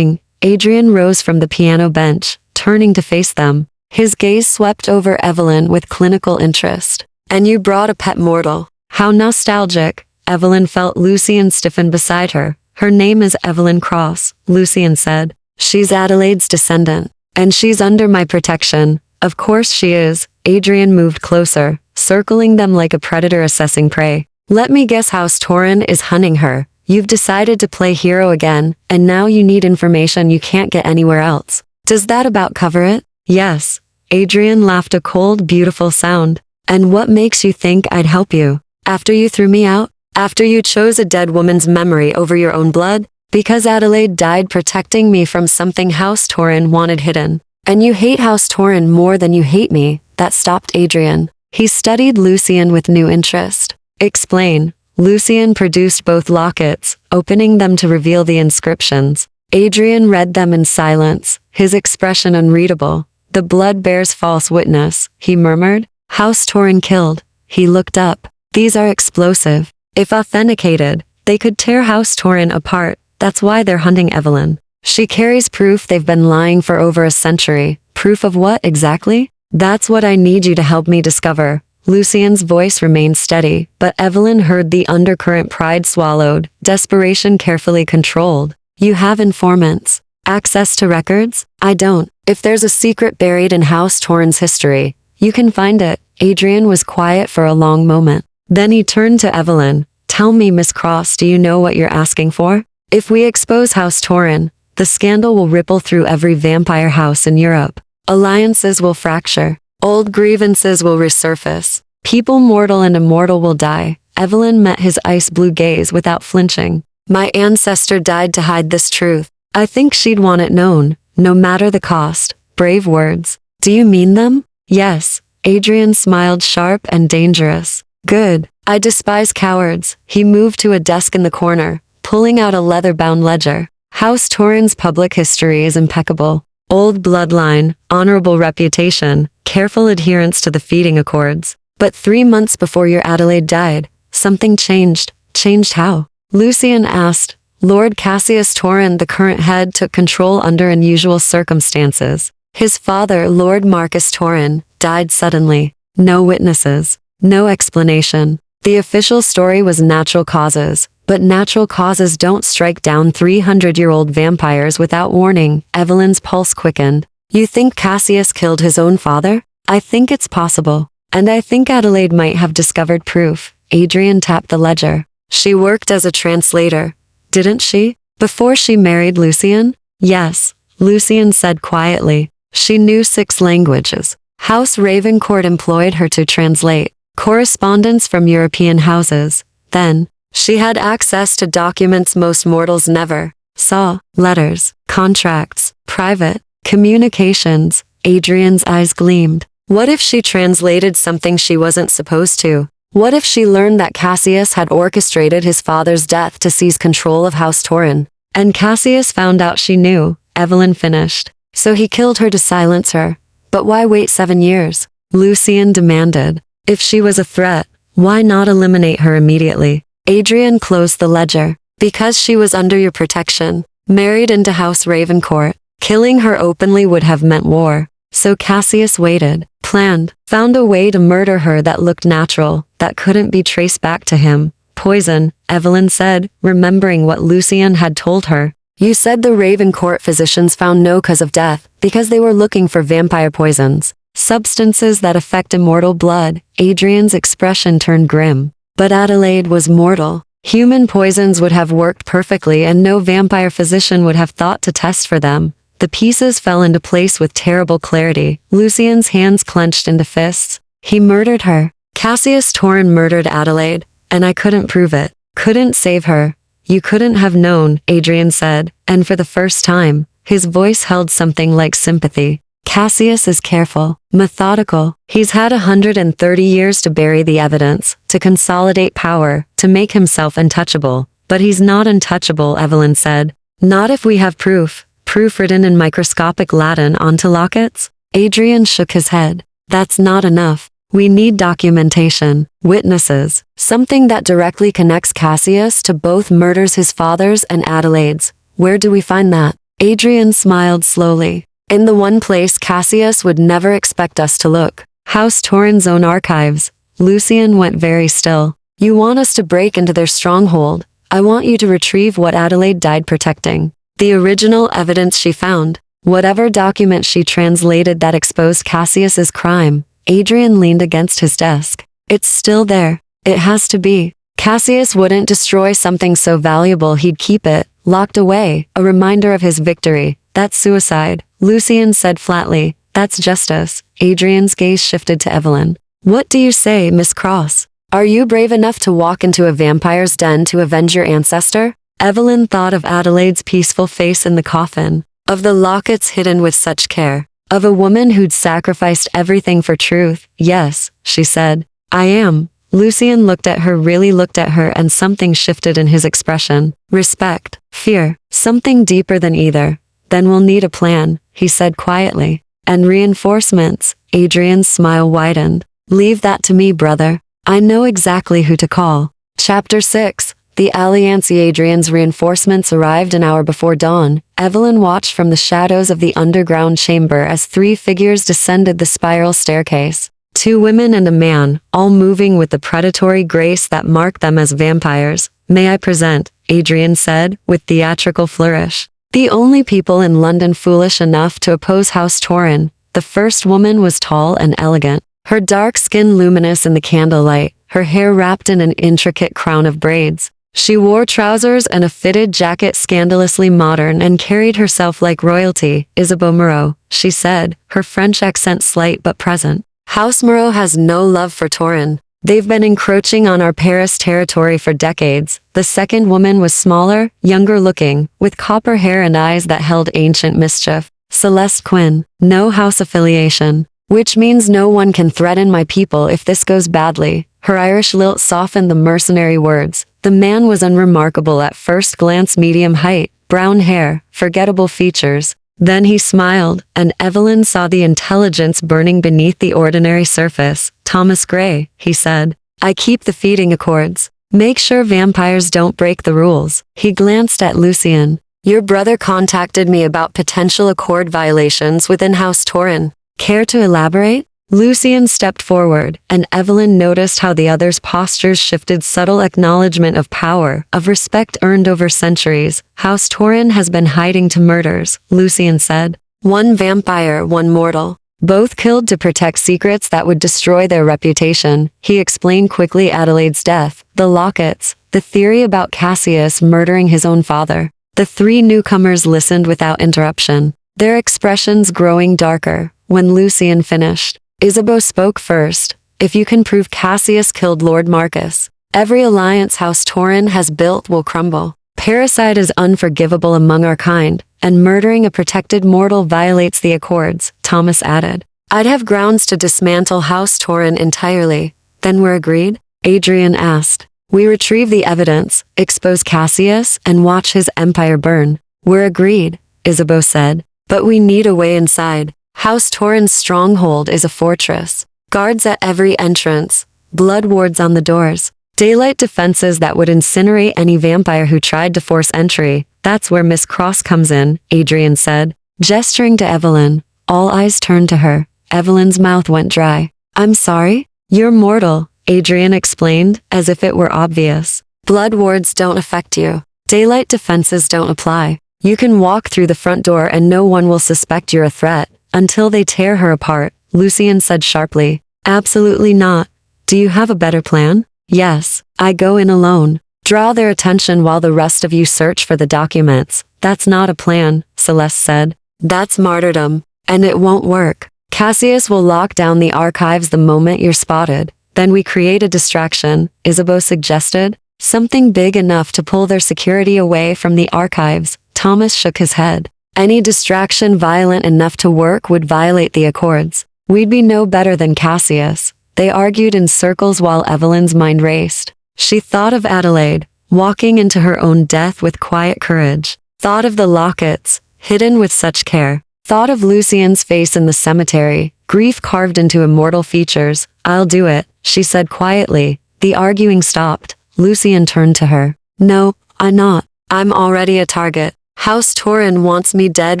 Adrien rose from the piano bench, turning to face them. His gaze swept over Evelyn with clinical interest. "And you brought a pet mortal. How nostalgic." Evelyn felt Lucien stiffen beside her. "Her name is Evelyn Cross," Lucien said. "She's Adelaide's descendant. And she's under my protection." "Of course she is." Adrien moved closer, circling them like a predator assessing prey. "Let me guess, House Tauren is hunting her. You've decided to play hero again, and now you need information you can't get anywhere else. Does that about cover it?" "Yes." Adrien laughed, a cold, beautiful sound. "And what makes you think I'd help you? After you threw me out? After you chose a dead woman's memory over your own blood? Because Adelaide died protecting me from something House Tauren wanted hidden. And you hate House Tauren more than you hate me." That stopped Adrien. He studied Lucien with new interest. "Explain." Lucien produced both lockets, opening them to reveal the inscriptions. Adrien read them in silence, his expression unreadable. "The blood bears false witness," he murmured. "House Tauren killed." He looked up. "These are explosive. If authenticated, they could tear House Tauren apart. That's why they're hunting Evelyn. She carries proof they've been lying for over a century." "Proof of what exactly?" "That's what I need you to help me discover." Lucien's voice remained steady, but Evelyn heard the undercurrent, pride swallowed, desperation carefully controlled. "You have informants." Access to records? I don't. If there's a secret buried in House Torrens history, you can find it. Adrian was quiet for a long moment. Then he turned to Evelyn. Tell me, Miss Cross, do you know what you're asking for? If we expose House Torren, the scandal will ripple through every vampire house in Europe. Alliances will fracture. Old grievances will resurface. People mortal and immortal will die. Evelyn met his ice-blue gaze without flinching. My ancestor died to hide this truth. I think she'd want it known, no matter the cost. Brave words. Do you mean them? Yes. Adrian smiled, sharp and dangerous. Good. I despise cowards. He moved to a desk in the corner, pulling out a leather-bound ledger. House Torren's public history is impeccable. Old bloodline, honorable reputation, careful adherence to the feeding accords. But 3 months before your Adelaide died, something changed. Changed how? Lucian asked. Lord Cassius Torren, the current head, took control under unusual circumstances. His father, Lord Marcus Torren, died suddenly. No witnesses. No explanation. The official story was natural causes, but natural causes don't strike down 300-year-old vampires without warning. Evelyn's pulse quickened. You think Cassius killed his own father? I think it's possible. And I think Adelaide might have discovered proof. Adrian tapped the ledger. She worked as a translator, didn't she? Before she married Lucian? Yes, Lucian said quietly. She knew 6 languages. House Ravencourt employed her to translate correspondence from European houses. Then, she had access to documents most mortals never saw. Letters, contracts, private communications. Adrian's eyes gleamed. What if she translated something she wasn't supposed to? What if she learned that Cassius had orchestrated his father's death to seize control of House Torren? And Cassius found out she knew. Evelyn finished. So he killed her to silence her. But why wait 7 years? Lucian demanded. If she was a threat, why not eliminate her immediately? Adrian closed the ledger. Because she was under your protection, married into House Ravencourt. Killing her openly would have meant war. So Cassius waited, planned, found a way to murder her that looked natural, that couldn't be traced back to him. Poison, Evelyn said, remembering what Lucian had told her. You said the Ravencourt physicians found no cause of death, because they were looking for vampire poisons. Substances that affect immortal blood. Adrian's expression turned grim. But Adelaide was mortal. Human poisons would have worked perfectly and no vampire physician would have thought to test for them. The pieces fell into place with terrible clarity. Lucian's hands clenched into fists. He murdered her. Cassius Torren murdered Adelaide, and I couldn't prove it. Couldn't save her. You couldn't have known, Adrian said, and for the first time, his voice held something like sympathy. Cassius is careful, methodical. He's had 130 years to bury the evidence, to consolidate power, to make himself untouchable. But he's not untouchable, Evelyn said. Not if we have proof. Proof written in microscopic Latin onto lockets? Adrian shook his head. That's not enough. We need documentation, witnesses, something that directly connects Cassius to both murders his father's and Adelaide's. Where do we find that? Adrian smiled slowly. In the one place Cassius would never expect us to look. House Torren's own archives. Lucian went very still. You want us to break into their stronghold. I want you to retrieve what Adelaide died protecting. The original evidence she found. Whatever document she translated that exposed Cassius's crime. Adrian leaned against his desk. It's still there. It has to be. Cassius wouldn't destroy something so valuable he'd keep it, locked away, a reminder of his victory. That's suicide, Lucian said flatly. That's justice. Adrian's gaze shifted to Evelyn. What do you say, Miss Cross? Are you brave enough to walk into a vampire's den to avenge your ancestor? Evelyn thought of Adelaide's peaceful face in the coffin, of the lockets hidden with such care, of a woman who'd sacrificed everything for truth. Yes, she said. I am. Lucian looked at her, really looked at her, and something shifted in his expression. Respect, fear, something deeper than either. Then we'll need a plan, he said quietly. And reinforcements. Adrian's smile widened. Leave that to me, brother. I know exactly who to call. Chapter 6. The Alliance. Adrian's reinforcements arrived an hour before dawn. Evelyn watched from the shadows of the underground chamber as 3 figures descended the spiral staircase. 2 women and a man, all moving with the predatory grace that marked them as vampires. May I present, Adrian said, with theatrical flourish. The only people in London foolish enough to oppose House Torrin. The first woman was tall and elegant, her dark skin luminous in the candlelight, her hair wrapped in an intricate crown of braids. She wore trousers and a fitted jacket scandalously modern and carried herself like royalty. Isabeau Moreau, she said, her French accent slight but present. House Moreau has no love for Torrin. They've been encroaching on our Paris territory for decades. The second woman was smaller, younger looking, with copper hair and eyes that held ancient mischief. Celeste Quinn, no house affiliation, which means no one can threaten my people if this goes badly. Her Irish lilt softened the mercenary words. The man was unremarkable at first glance, medium height, brown hair, forgettable features. Then he smiled, and Evelyn saw the intelligence burning beneath the ordinary surface. Thomas Gray, he said, I keep the feeding accords. Make sure vampires don't break the rules. He glanced at Lucien. Your brother contacted me about potential accord violations within House Torrin. Care to elaborate? Lucien stepped forward, and Evelyn noticed how the other's postures shifted, subtle acknowledgement of power, of respect earned over centuries. House Torrin has been hiding to murders, Lucien said. One vampire, one mortal. Both killed to protect secrets that would destroy their reputation. He explained quickly Adelaide's death, the Lockets, the theory about Cassius murdering his own father. The three newcomers listened without interruption, their expressions growing darker. When Lucien finished, Isabeau spoke first. If you can prove Cassius killed Lord Marcus, every alliance House Torrin has built will crumble. Parricide is unforgivable among our kind, and murdering a protected mortal violates the accords, Thomas added. I'd have grounds to dismantle House Torrin entirely. Then we're agreed? Adrian asked. We retrieve the evidence, expose Cassius, and watch his empire burn. We're agreed, Isabeau said. But we need a way inside. House Torrin's stronghold is a fortress. Guards at every entrance. Blood wards on the doors. Daylight defenses that would incinerate any vampire who tried to force entry. That's where Miss Cross comes in, Adrian said, gesturing to Evelyn. All eyes turned to her. Evelyn's mouth went dry. I'm sorry? You're mortal, Adrian explained, as if it were obvious. Blood wards don't affect you. Daylight defenses don't apply. You can walk through the front door and no one will suspect you're a threat. Until they tear her apart, Lucien said sharply. Absolutely not. Do you have a better plan? Yes, I go in alone. Draw their attention while the rest of you search for the documents. That's not a plan, Celeste said. That's martyrdom. And it won't work. Cassius will lock down the archives the moment you're spotted. Then we create a distraction, Isabeau suggested. Something big enough to pull their security away from the archives. Thomas shook his head. Any distraction violent enough to work would violate the accords. We'd be no better than Cassius. They argued in circles while Evelyn's mind raced. She thought of Adelaide, walking into her own death with quiet courage. Thought of the Lockets, hidden with such care. Thought of Lucien's face in the cemetery, grief carved into immortal features. I'll do it, she said quietly. The arguing stopped. Lucien turned to her. No, I'm not. I'm already a target. House Torrin wants me dead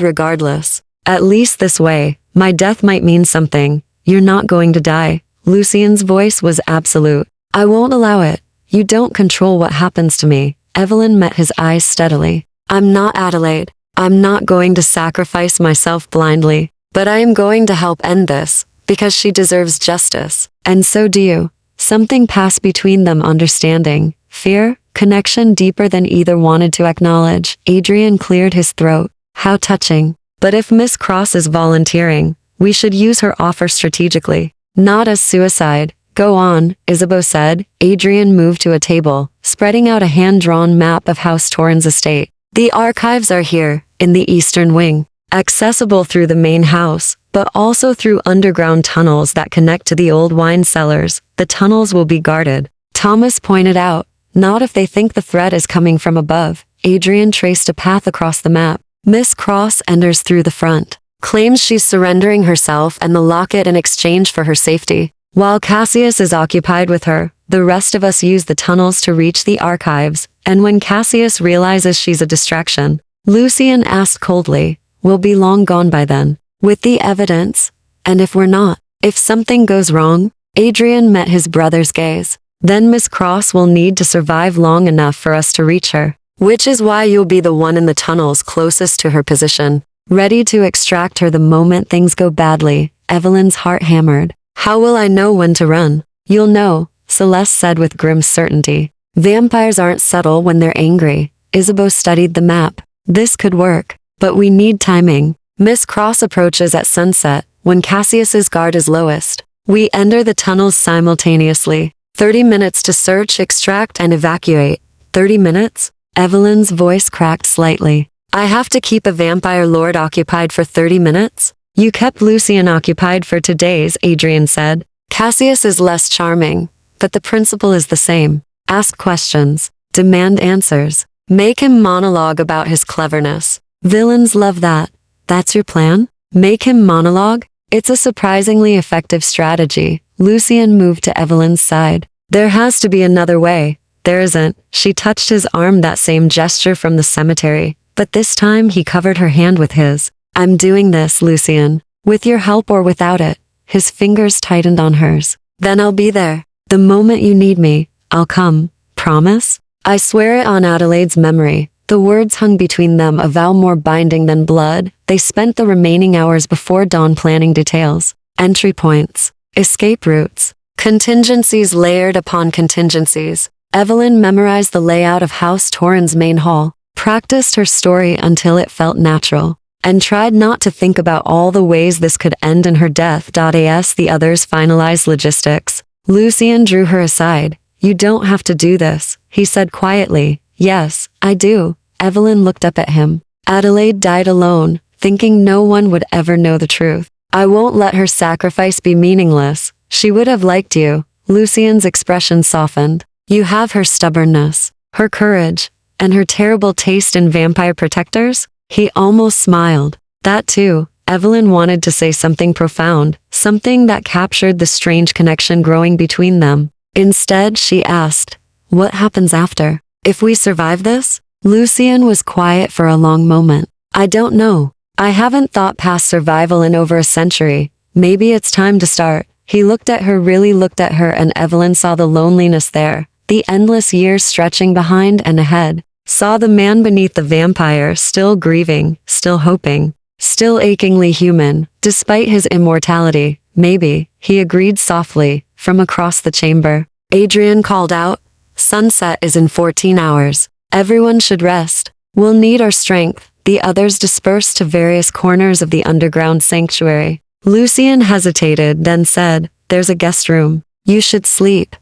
regardless. At least this way, my death might mean something. You're not going to die. Lucien's voice was absolute. I won't allow it. You don't control what happens to me. Evelyn met his eyes steadily. I'm not Adelaide. I'm not going to sacrifice myself blindly. But I am going to help end this, because she deserves justice. And so do you. Something passed between them, understanding. Fear? Connection deeper than either wanted to acknowledge. Adrian cleared his throat. How touching. But if Miss Cross is volunteering, we should use her offer strategically. Not as suicide. Go on, Isabeau said. Adrian moved to a table, spreading out a hand-drawn map of House Torrin's estate. The archives are here, in the eastern wing, accessible through the main house, but also through underground tunnels that connect to the old wine cellars. The tunnels will be guarded. Thomas pointed out. Not if they think the threat is coming from above. Adrian traced a path across the map. Miss Cross enters through the front. Claims she's surrendering herself and the locket in exchange for her safety. While Cassius is occupied with her, the rest of us use the tunnels to reach the archives, and when Cassius realizes she's a distraction, Lucien asked coldly, we'll be long gone by then. With the evidence? And if we're not? If something goes wrong? Adrian met his brother's gaze. Then Miss Cross will need to survive long enough for us to reach her. which is why you'll be the one in the tunnels closest to her position, ready to extract her the moment things go badly. Evelyn's heart hammered. How will I know when to run? You'll know, Celeste said with grim certainty. Vampires aren't subtle when they're angry. Isabeau studied the map. This could work, but we need timing. Miss Cross approaches at sunset, when Cassius's guard is lowest. We enter the tunnels simultaneously. 30 minutes to search, extract, and evacuate. 30 minutes? Evelyn's voice cracked slightly. I have to keep a vampire lord occupied for 30 minutes? You kept Lucien occupied for 2 days, Adrian said. Cassius is less charming, but the principle is the same. Ask questions. Demand answers. Make him monologue about his cleverness. Villains love that. That's your plan? Make him monologue? It's a surprisingly effective strategy. Lucien moved to Evelyn's side. There has to be another way. There isn't. She touched his arm, that same gesture from the cemetery, but this time he covered her hand with his. I'm doing this, Lucien. With your help or without it. His fingers tightened on hers. Then I'll be there. The moment you need me, I'll come. Promise? I swear it on Adelaide's memory. The words hung between them, a vow more binding than blood. They spent the remaining hours before dawn planning details. Entry points. Escape routes. Contingencies layered upon contingencies. Evelyn memorized the layout of House Torrin's main hall, practiced her story until it felt natural, and tried not to think about all the ways this could end in her death. As the others finalized logistics, Lucien drew her aside. You don't have to do this, he said quietly. Yes, I do. Evelyn looked up at him. Adelaide died alone, thinking no one would ever know the truth. I won't let her sacrifice be meaningless. She would have liked you. Lucien's expression softened. You have her stubbornness, her courage, and her terrible taste in vampire protectors? He almost smiled. That too. Evelyn wanted to say something profound, something that captured the strange connection growing between them. Instead, she asked, what happens after? If we survive this? Lucien was quiet for a long moment. I don't know. I haven't thought past survival in over a century. Maybe it's time to start. He looked at her, really looked at her, and Evelyn saw the loneliness there, the endless years stretching behind and ahead. Saw the man beneath the vampire, still grieving, still hoping, still achingly human, despite his immortality. Maybe, he agreed softly, from across the chamber. Adrian called out, sunset is in 14 hours. Everyone should rest. We'll need our strength. The others dispersed to various corners of the underground sanctuary. Lucien hesitated, then said, there's a guest room. You should sleep.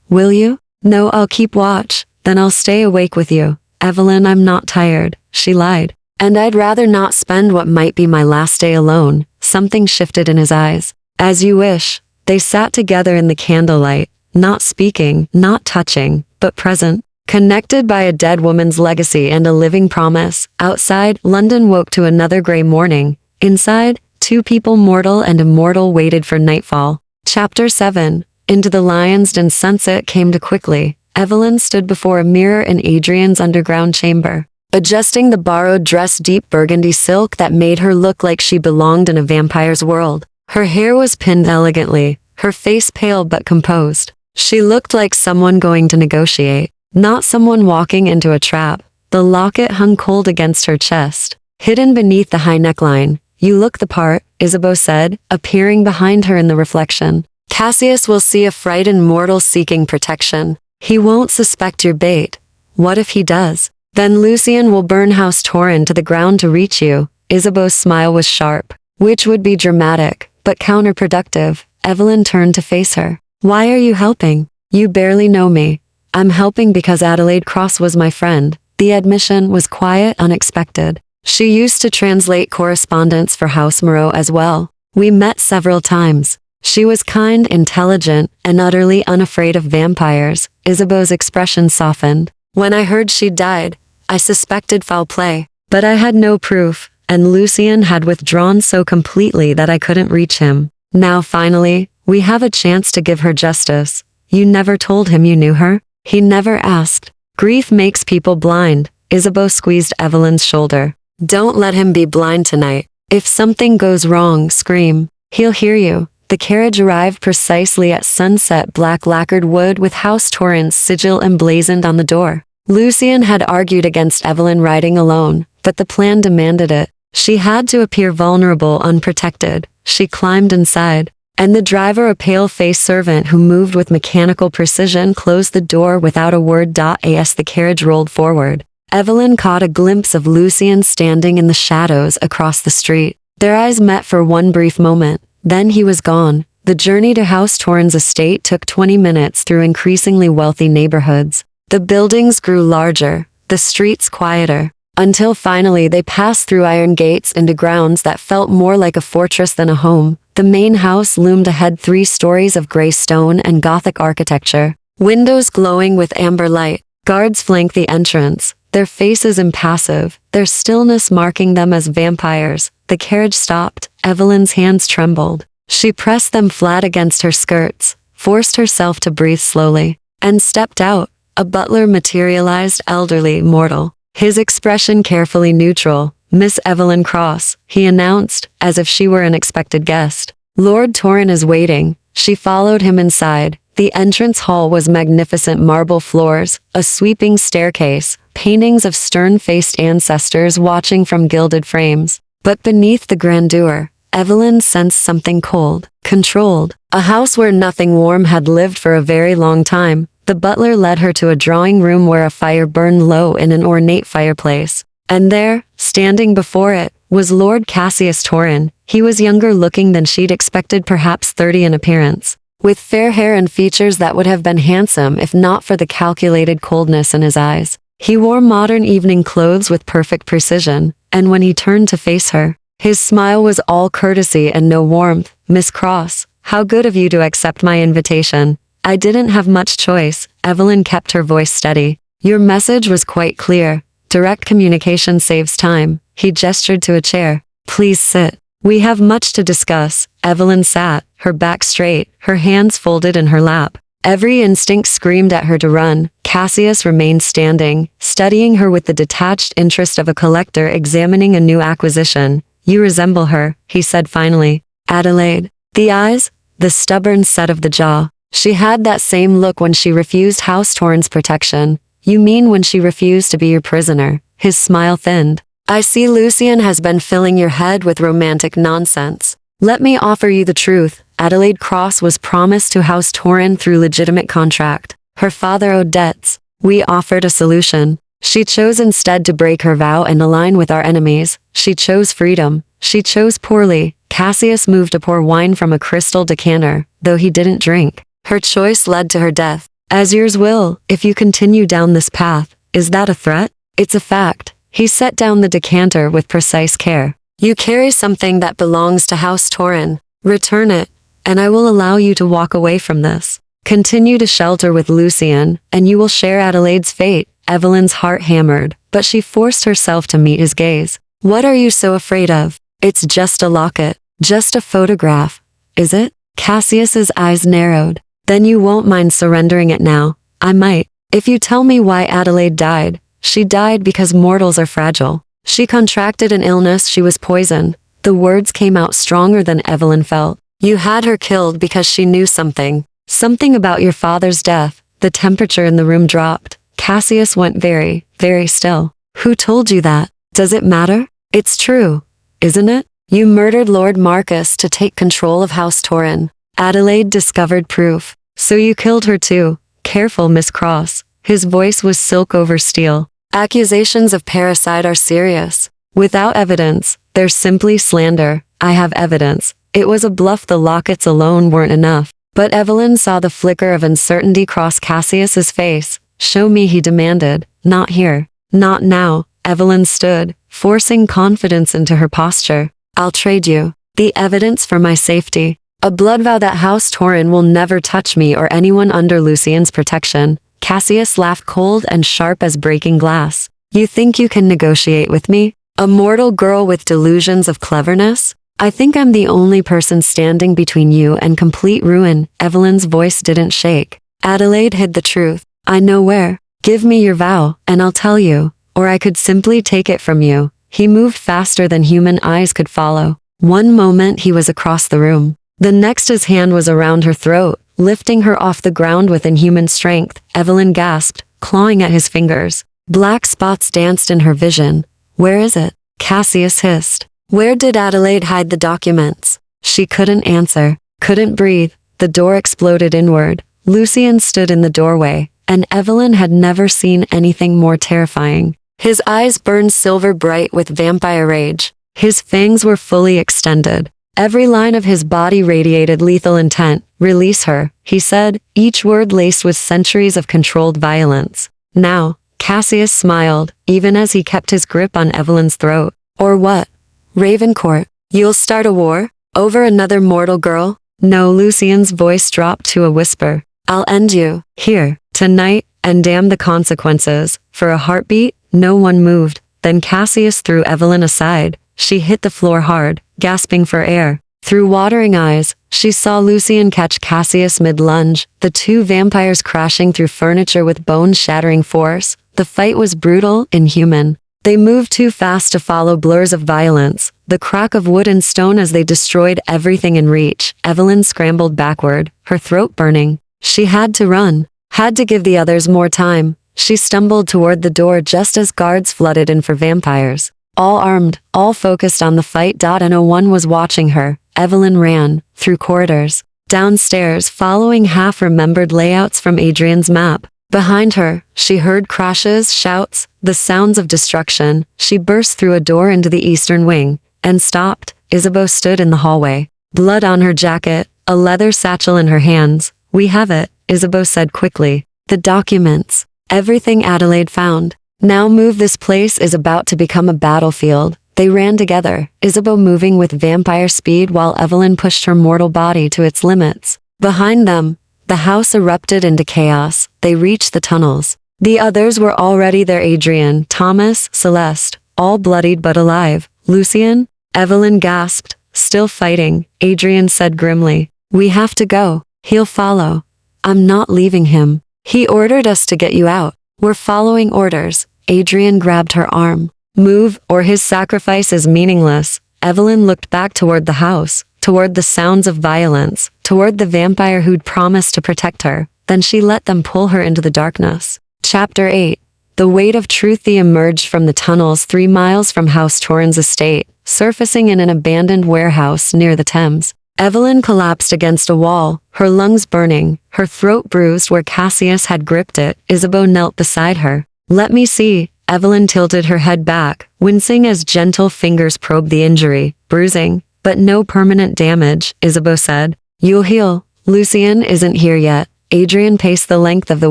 Will you? No, I'll keep watch. Then I'll stay awake with you. Evelyn, I'm not tired, she lied. And I'd rather not spend what might be my last day alone. Something shifted in his eyes. As you wish. They sat together in the candlelight, not speaking, not touching, but present, connected by a dead woman's legacy and a living promise. Outside, London woke to another gray morning. Inside, 2 people, mortal and immortal, waited for nightfall. Chapter 7. Into the Lion's Den. Sunset came too quickly. Evelyn stood before a mirror in Adrian's underground chamber, adjusting the borrowed dress, deep burgundy silk that made her look like she belonged in a vampire's world. Her hair was pinned elegantly, her face pale but composed. She looked like someone going to negotiate, not someone walking into a trap. The locket hung cold against her chest, hidden beneath the high neckline. You look the part, Isabeau said, appearing behind her in the reflection. Cassius will see a frightened mortal seeking protection. He won't suspect your bait. What if he does? Then Lucien will burn House Torrin to the ground to reach you. Isabeau's smile was sharp, which would be dramatic, but counterproductive. Evelyn turned to face her. Why are you helping? You barely know me. I'm helping because Adelaide Cross was my friend. The admission was quiet, unexpected. She used to translate correspondence for House Moreau as well. We met several times. She was kind, intelligent, and utterly unafraid of vampires. Isabeau's expression softened. When I heard she'd died, I suspected foul play, but I had no proof, and Lucien had withdrawn so completely that I couldn't reach him. Now finally, we have a chance to give her justice. You never told him you knew her? He never asked. Grief makes people blind. Isabeau squeezed Evelyn's shoulder. Don't let him be blind tonight. If something goes wrong, scream. He'll hear you. The carriage arrived precisely at sunset, black lacquered wood with House Torrin's sigil emblazoned on the door. Lucian had argued against Evelyn riding alone, but the plan demanded it. She had to appear vulnerable, unprotected. She climbed inside, and the driver, a pale-faced servant who moved with mechanical precision, closed the door without a word. As the carriage rolled forward, Evelyn caught a glimpse of Lucian standing in the shadows across the street. Their eyes met for one brief moment, then he was gone. The journey to House Torrens estate took 20 minutes through increasingly wealthy neighborhoods. The buildings grew larger, the streets quieter, until finally they passed through iron gates into grounds that felt more like a fortress than a home. The main house loomed ahead, 3 stories of gray stone and Gothic architecture, windows glowing with amber light. Guards flanked the entrance, their faces impassive, their stillness marking them as vampires. The carriage stopped. Evelyn's hands trembled. She pressed them flat against her skirts, forced herself to breathe slowly, and stepped out. A butler materialized, elderly, mortal, his expression carefully neutral. "Miss Evelyn Cross," he announced, as if she were an expected guest. "Lord Torren is waiting." She followed him inside. The entrance hall was magnificent, marble floors, a sweeping staircase, paintings of stern-faced ancestors watching from gilded frames. But beneath the grandeur, Evelyn sensed something cold, controlled. A house where nothing warm had lived for a very long time. The butler led her to a drawing room where a fire burned low in an ornate fireplace. And there, standing before it, was Lord Cassius Torren. He was younger looking than she'd expected, perhaps 30 in appearance, with fair hair and features that would have been handsome if not for the calculated coldness in his eyes. He wore modern evening clothes with perfect precision, and when he turned to face her, his smile was all courtesy and no warmth. "Miss Cross, how good of you to accept my invitation. I didn't have much choice." Evelyn kept her voice steady. "Your message was quite clear. Direct communication saves time." He gestured to a chair. "Please sit. We have much to discuss." Evelyn sat, her back straight, her hands folded in her lap. Every instinct screamed at her to run. Cassius remained standing, studying her with the detached interest of a collector examining a new acquisition. "You resemble her," he said finally. "Adelaide." The eyes, the stubborn set of the jaw. She had that same look when she refused House Torren's protection. "You mean when she refused to be your prisoner?" His smile thinned. "I see Lucian has been filling your head with romantic nonsense. Let me offer you the truth. Adelaide Cross was promised to House Torren through legitimate contract. Her father owed debts. We offered a solution. She chose instead to break her vow and align with our enemies. She chose freedom. She chose poorly." Cassius moved to pour wine from a crystal decanter, though he didn't drink. "Her choice led to her death. As yours will, if you continue down this path. Is that a threat?" "It's a fact." He set down the decanter with precise care. "You carry something that belongs to House Torren. Return it, and I will allow you to walk away from this. Continue to shelter with Lucian, and you will share Adelaide's fate." Evelyn's heart hammered, but she forced herself to meet his gaze. "What are you so afraid of? It's just a locket, just a photograph. Is it?" Cassius's eyes narrowed. "Then you won't mind surrendering it now." "I might, if you tell me why Adelaide died." "She died because mortals are fragile. She contracted an illness. She was poisoned." The words came out stronger than Evelyn felt. "You had her killed because she knew something. Something about your father's death." The temperature in the room dropped. Cassius went very, very still. "Who told you that? Does it matter?" "It's true, isn't it? You murdered Lord Marcus to take control of House Torren." Adelaide discovered proof. "So you killed her too." "Careful, Miss Cross." His voice was silk over steel. "Accusations of parricide are serious. Without evidence, they're simply slander. I have evidence." It was a bluff. The lockets alone weren't enough. But Evelyn saw the flicker of uncertainty cross Cassius's face. "Show me," he demanded. "Not here. Not now." Evelyn stood, forcing confidence into her posture. "I'll trade you the evidence for my safety. A blood vow that House Torren will never touch me or anyone under Lucian's protection." Cassius laughed, cold and sharp as breaking glass. "You think you can negotiate with me? A mortal girl with delusions of cleverness? I think I'm the only person standing between you and complete ruin." Evelyn's voice didn't shake. "Adelaide hid the truth. I know where. Give me your vow, and I'll tell you. Or I could simply take it from you." He moved faster than human eyes could follow. One moment he was across the room. The next his hand was around her throat, lifting her off the ground with inhuman strength. Evelyn gasped. clawing at his fingers. Black spots danced in her vision. Where is it? Cassius hissed. Where did Adelaide hide the documents? She couldn't answer, couldn't breathe. The door exploded inward. Lucian stood in the doorway, and Evelyn had never seen anything more terrifying. His eyes burned silver bright with vampire rage. His fangs were fully extended. Every line of his body radiated lethal intent. Release her, he said, each word laced with centuries of controlled violence. Now, Cassius smiled, even as he kept his grip on Evelyn's throat. Or what? Ravencourt, you'll start a war? Over another mortal girl? No, Lucian's voice dropped to a whisper. I'll end you, here, tonight, and damn the consequences. For a heartbeat, no one moved. Then Cassius threw Evelyn aside. She hit the floor hard, gasping for air. Through watering eyes, she saw Lucian catch Cassius mid-lunge, the two vampires crashing through furniture with bone-shattering force. The fight was brutal, inhuman. They moved too fast to follow blurs of violence, the crack of wood and stone as they destroyed everything in reach. Evelyn scrambled backward, her throat burning. She had to run, had to give the others more time. She stumbled toward the door just as guards flooded in for vampires. All armed, all focused on the fight. And no one was watching her. Evelyn ran, through corridors, downstairs, following half-remembered layouts from Adrian's map. Behind her, she heard crashes, shouts, the sounds of destruction. She burst through a door into the eastern wing, and stopped. Isabeau stood in the hallway, blood on her jacket, a leather satchel in her hands. We have it, Isabeau said quickly. The documents. Everything Adelaide found. Now move, this place is about to become a battlefield. They ran together, Isabeau moving with vampire speed while Evelyn pushed her mortal body to its limits. Behind them, the house erupted into chaos. They reached the tunnels. The others were already there. Adrian, Thomas, Celeste, all bloodied but alive. Lucian? Evelyn gasped. Still fighting, Adrian said grimly. We have to go. He'll follow. I'm not leaving him. He ordered us to get you out. We're following orders. Adrian grabbed her arm. Move, or his sacrifice is meaningless. Evelyn looked back toward the house, toward the sounds of violence, toward the vampire who'd promised to protect her. Then she let them pull her into the darkness. Chapter 8. The weight of truth. They emerged from the tunnels 3 miles from House Torrens' estate, surfacing in an abandoned warehouse near the Thames. Evelyn collapsed against a wall, her lungs burning, her throat bruised where Cassius had gripped it. Isabeau knelt beside her. Let me see. Evelyn tilted her head back, wincing as gentle fingers probed the injury. Bruising, but no permanent damage, Isabeau said. You'll heal. Lucian isn't here yet. Adrian paced the length of the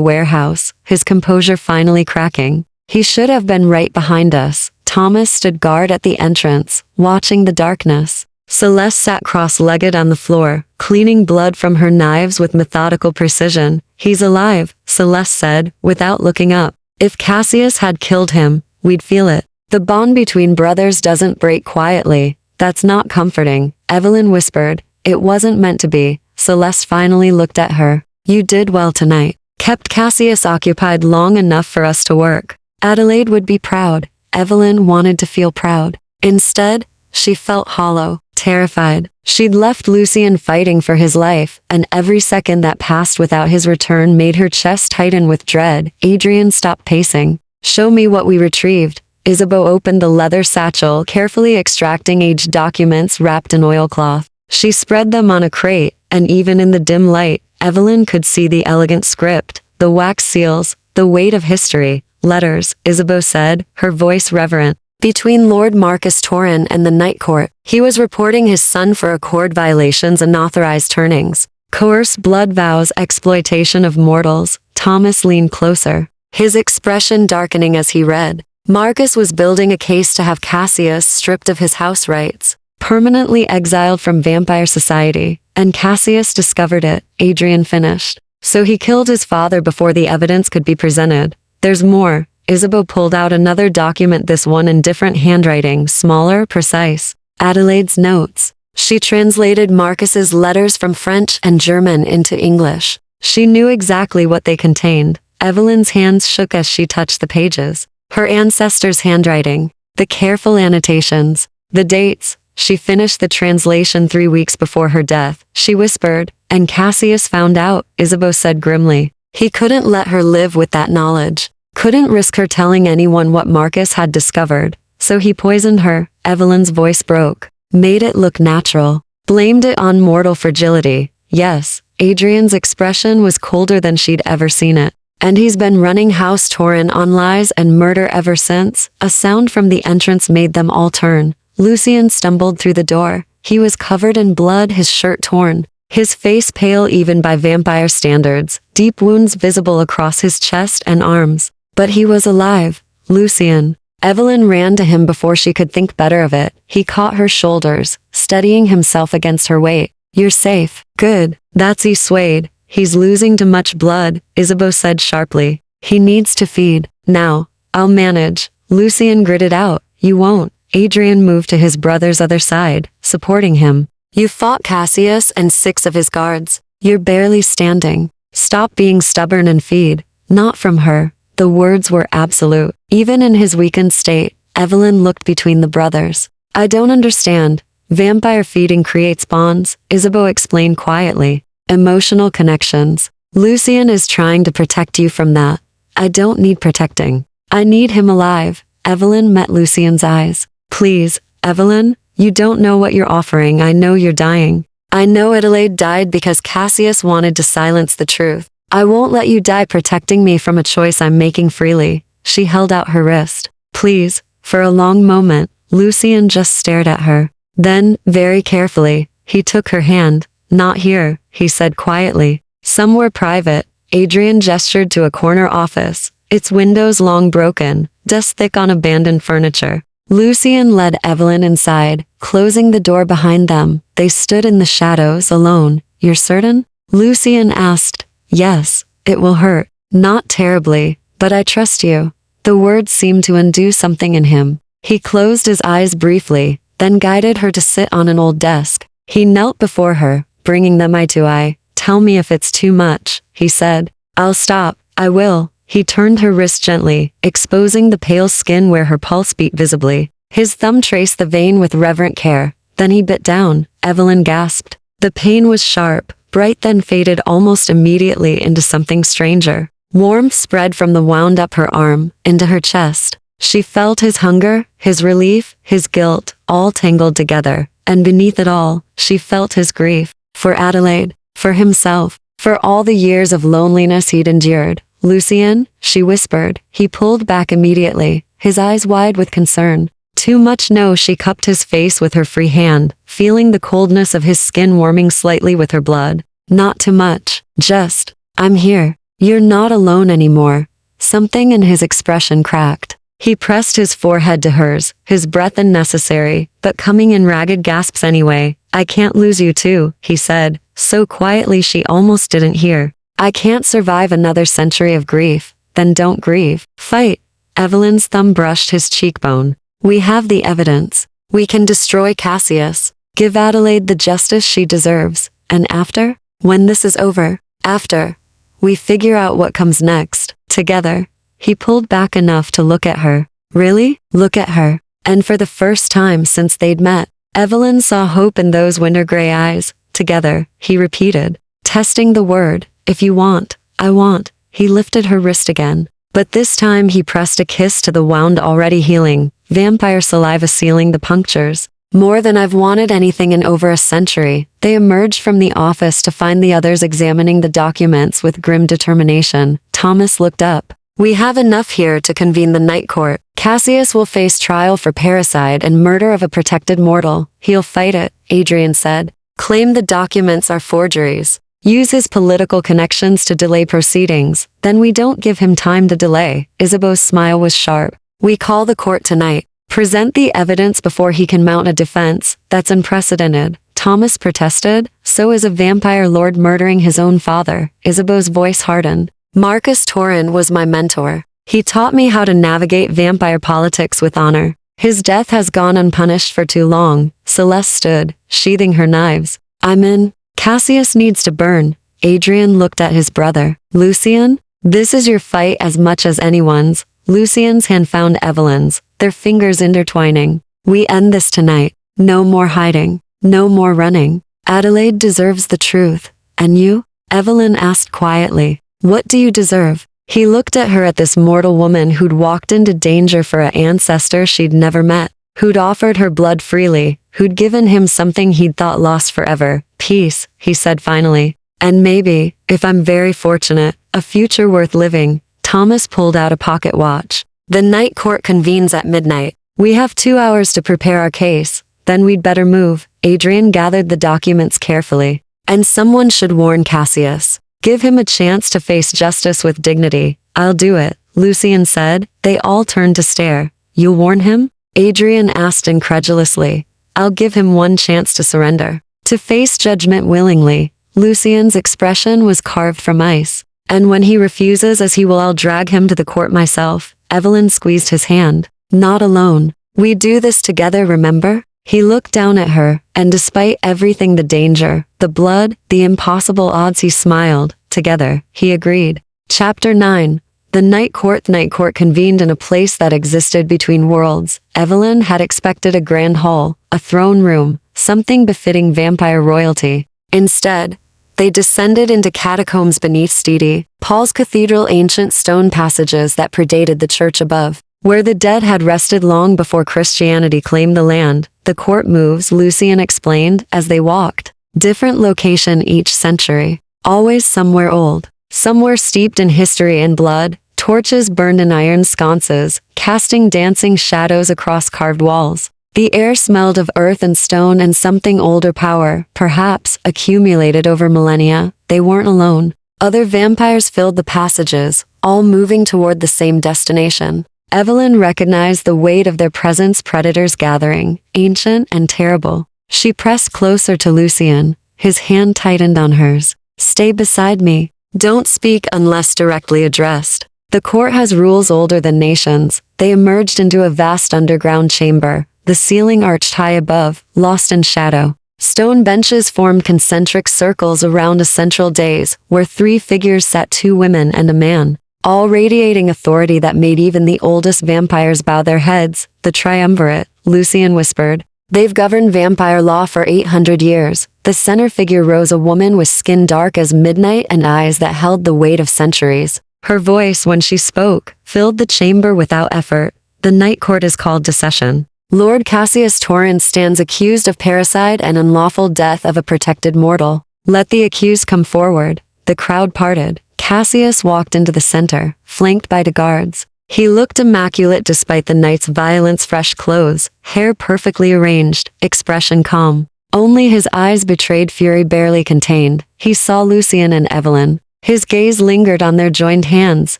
warehouse, his composure finally cracking. He should have been right behind us. Thomas stood guard at the entrance, watching the darkness. Celeste sat cross-legged on the floor, cleaning blood from her knives with methodical precision. He's alive, Celeste said, without looking up. If Cassius had killed him, we'd feel it. The bond between brothers doesn't break quietly. That's not comforting, Evelyn whispered. It wasn't meant to be. Celeste finally looked at her. You did well tonight. Kept Cassius occupied long enough for us to work. Adelaide would be proud. Evelyn wanted to feel proud. Instead, she felt hollow, terrified. She'd left Lucian fighting for his life, and every second that passed without his return made her chest tighten with dread. Adrian stopped pacing. Show me what we retrieved. Isabeau opened the leather satchel, carefully extracting aged documents wrapped in oilcloth. She spread them on a crate, and even in the dim light, Evelyn could see the elegant script, the wax seals, the weight of history. Letters, Isabeau said, her voice reverent. Between Lord Marcus Torrin and the Night Court, he was reporting his son for accord violations and unauthorized turnings. Coerced blood vows, exploitation of mortals. Thomas leaned closer, his expression darkening as he read. Marcus was building a case to have Cassius stripped of his house rights, permanently exiled from vampire society, and Cassius discovered it, Adrian finished. So he killed his father before the evidence could be presented. There's more. Isabeau pulled out another document, this one in different handwriting, smaller, precise. Adelaide's notes. She translated Marcus's letters from French and German into English. She knew exactly what they contained. Evelyn's hands shook as she touched the pages. Her ancestors' handwriting, the careful annotations, the dates. She finished the translation 3 weeks before her death. She whispered, and Cassius found out, Isabeau said grimly. He couldn't let her live with that knowledge. Couldn't risk her telling anyone what Marcus had discovered. So he poisoned her. Evelyn's voice broke. Made it look natural. Blamed it on mortal fragility. Yes, Adrian's expression was colder than she'd ever seen it. And he's been running House Torin on lies and murder ever since. A sound from the entrance made them all turn. Lucien stumbled through the door. He was covered in blood, his shirt torn. His face pale even by vampire standards, deep wounds visible across his chest and arms. But he was alive. Lucien. Evelyn ran to him before she could think better of it. He caught her shoulders, steadying himself against her weight. You're safe. Good. That's he swayed. He's losing too much blood, Isabeau said sharply. He needs to feed. Now. I'll manage. Lucien gritted out. You won't. Adrian moved to his brother's other side, supporting him. You fought Cassius and 6 of his guards. You're barely standing. Stop being stubborn and feed. Not from her. The words were absolute. Even in his weakened state, Evelyn looked between the brothers. I don't understand. Vampire feeding creates bonds, Isabeau explained quietly. Emotional connections. Lucien is trying to protect you from that. I don't need protecting. I need him alive. Evelyn met Lucien's eyes. Please, Evelyn, you don't know what you're offering. I know you're dying. I know Adelaide died because Cassius wanted to silence the truth. I won't let you die protecting me from a choice I'm making freely. She held out her wrist. Please. For a long moment, Lucien just stared at her. Then, very carefully, he took her hand. Not here, he said quietly. Somewhere private. Adrian gestured to a corner office, its windows long broken, dust thick on abandoned furniture. Lucien led Evelyn inside, closing the door behind them. They stood in the shadows alone. You're certain? Lucien asked. Yes, it will hurt. Not terribly, but I trust you. The words seemed to undo something in him. He closed his eyes briefly, then guided her to sit on an old desk. He knelt before her, bringing them eye to eye. Tell me if it's too much, he said. I'll stop. I will. He turned her wrist gently, exposing the pale skin where her pulse beat visibly. His thumb traced the vein with reverent care. Then he bit down. Evelyn gasped. The pain was sharp, bright, then faded almost immediately into something stranger. Warmth spread from the wound up her arm, into her chest. She felt his hunger, his relief, his guilt, all tangled together. And beneath it all, she felt his grief. For Adelaide, for himself, for all the years of loneliness he'd endured. Lucien, she whispered. He pulled back immediately, his eyes wide with concern. Too much no, she cupped his face with her free hand, feeling the coldness of his skin warming slightly with her blood. Not too much. Just, I'm here. You're not alone anymore. Something in his expression cracked. He pressed his forehead to hers, his breath unnecessary, but coming in ragged gasps anyway. I can't lose you too, he said, so quietly she almost didn't hear. I can't survive another century of grief. Then don't grieve. Fight. Evelyn's thumb brushed his cheekbone. We have the evidence. We can destroy Cassius. Give Adelaide the justice she deserves. And after? When this is over. After. We figure out what comes next. Together. He pulled back enough to look at her. Really? Look at her. And for the first time since they'd met, Evelyn saw hope in those winter gray eyes. Together, he repeated. Testing the word. If you want, I want. He lifted her wrist again. But this time he pressed a kiss to the wound already healing, vampire saliva sealing the punctures. More than I've wanted anything in over a century. They emerged from the office to find the others examining the documents with grim determination. Thomas looked up. We have enough here to convene the night court. Cassius will face trial for parricide and murder of a protected mortal. He'll fight it, Adrian said. Claim the documents are forgeries. Use his political connections to delay proceedings. Then we don't give him time to delay. Isabeau's smile was sharp. We call the court tonight. Present the evidence before he can mount a defense. That's unprecedented. Thomas protested. So is a vampire lord murdering his own father. Isabeau's voice hardened. Marcus Torin was my mentor. He taught me how to navigate vampire politics with honor. His death has gone unpunished for too long. Celeste stood, sheathing her knives. I'm in. Cassius needs to burn. Adrian looked at his brother. Lucien? This is your fight as much as anyone's. Lucien's hand found Evelyn's, their fingers intertwining. We end this tonight. No more hiding. No more running. Adelaide deserves the truth. And you? Evelyn asked quietly. What do you deserve? He looked at her, at this mortal woman who'd walked into danger for an ancestor she'd never met, who'd offered her blood freely, who'd given him something he'd thought lost forever. Peace, he said finally. And maybe, if I'm very fortunate, a future worth living. Thomas pulled out a pocket watch. The night court convenes at midnight. We have 2 hours to prepare our case. Then we'd better move. Adrian gathered the documents carefully. And someone should warn Cassius. Give him a chance to face justice with dignity. I'll do it, Lucian said. They all turned to stare. You'll warn him? Adrian asked incredulously. I'll give him one chance to surrender. To face judgment willingly. Lucian's expression was carved from ice. And when he refuses, as he will, I'll drag him to the court myself. Evelyn squeezed his hand. Not alone. We do this together, remember? He looked down at her, and despite everything, the danger, the blood, the impossible odds, he smiled. Together, he agreed. Chapter 9. The night court convened in a place that existed between worlds. Evelyn had expected a grand hall, a throne room, something befitting vampire royalty. Instead, they descended into catacombs beneath St. Paul's Cathedral, ancient stone passages that predated the church above, where the dead had rested long before Christianity claimed the land. The court moves, Lucian explained, as they walked. Different location each century. Always somewhere old. Somewhere steeped in history and blood. Torches burned in iron sconces, casting dancing shadows across carved walls. The air smelled of earth and stone and something older power, perhaps, accumulated over millennia. They weren't alone. Other vampires filled the passages, all moving toward the same destination. Evelyn recognized the weight of their presence, predators gathering, ancient and terrible. She pressed closer to Lucian. His hand tightened on hers. Stay beside me. Don't speak unless directly addressed. The court has rules older than nations. They emerged into a vast underground chamber, the ceiling arched high above, lost in shadow. Stone benches formed concentric circles around a central dais, where 3 figures sat, 2 women and a man, all radiating authority that made even the oldest vampires bow their heads. The triumvirate, Lucian whispered. They've governed vampire law for 800 years. The center figure rose, a woman with skin dark as midnight and eyes that held the weight of centuries. Her voice, when she spoke, filled the chamber without effort. The night court is called to session. Lord Cassius Torrens stands accused of parricide and unlawful death of a protected mortal. Let the accused come forward. The crowd parted. Cassius walked into the center, flanked by the guards. He looked immaculate despite the night's violence, fresh clothes, hair perfectly arranged, expression calm. Only his eyes betrayed fury barely contained. He saw Lucian and Evelyn. His gaze lingered on their joined hands,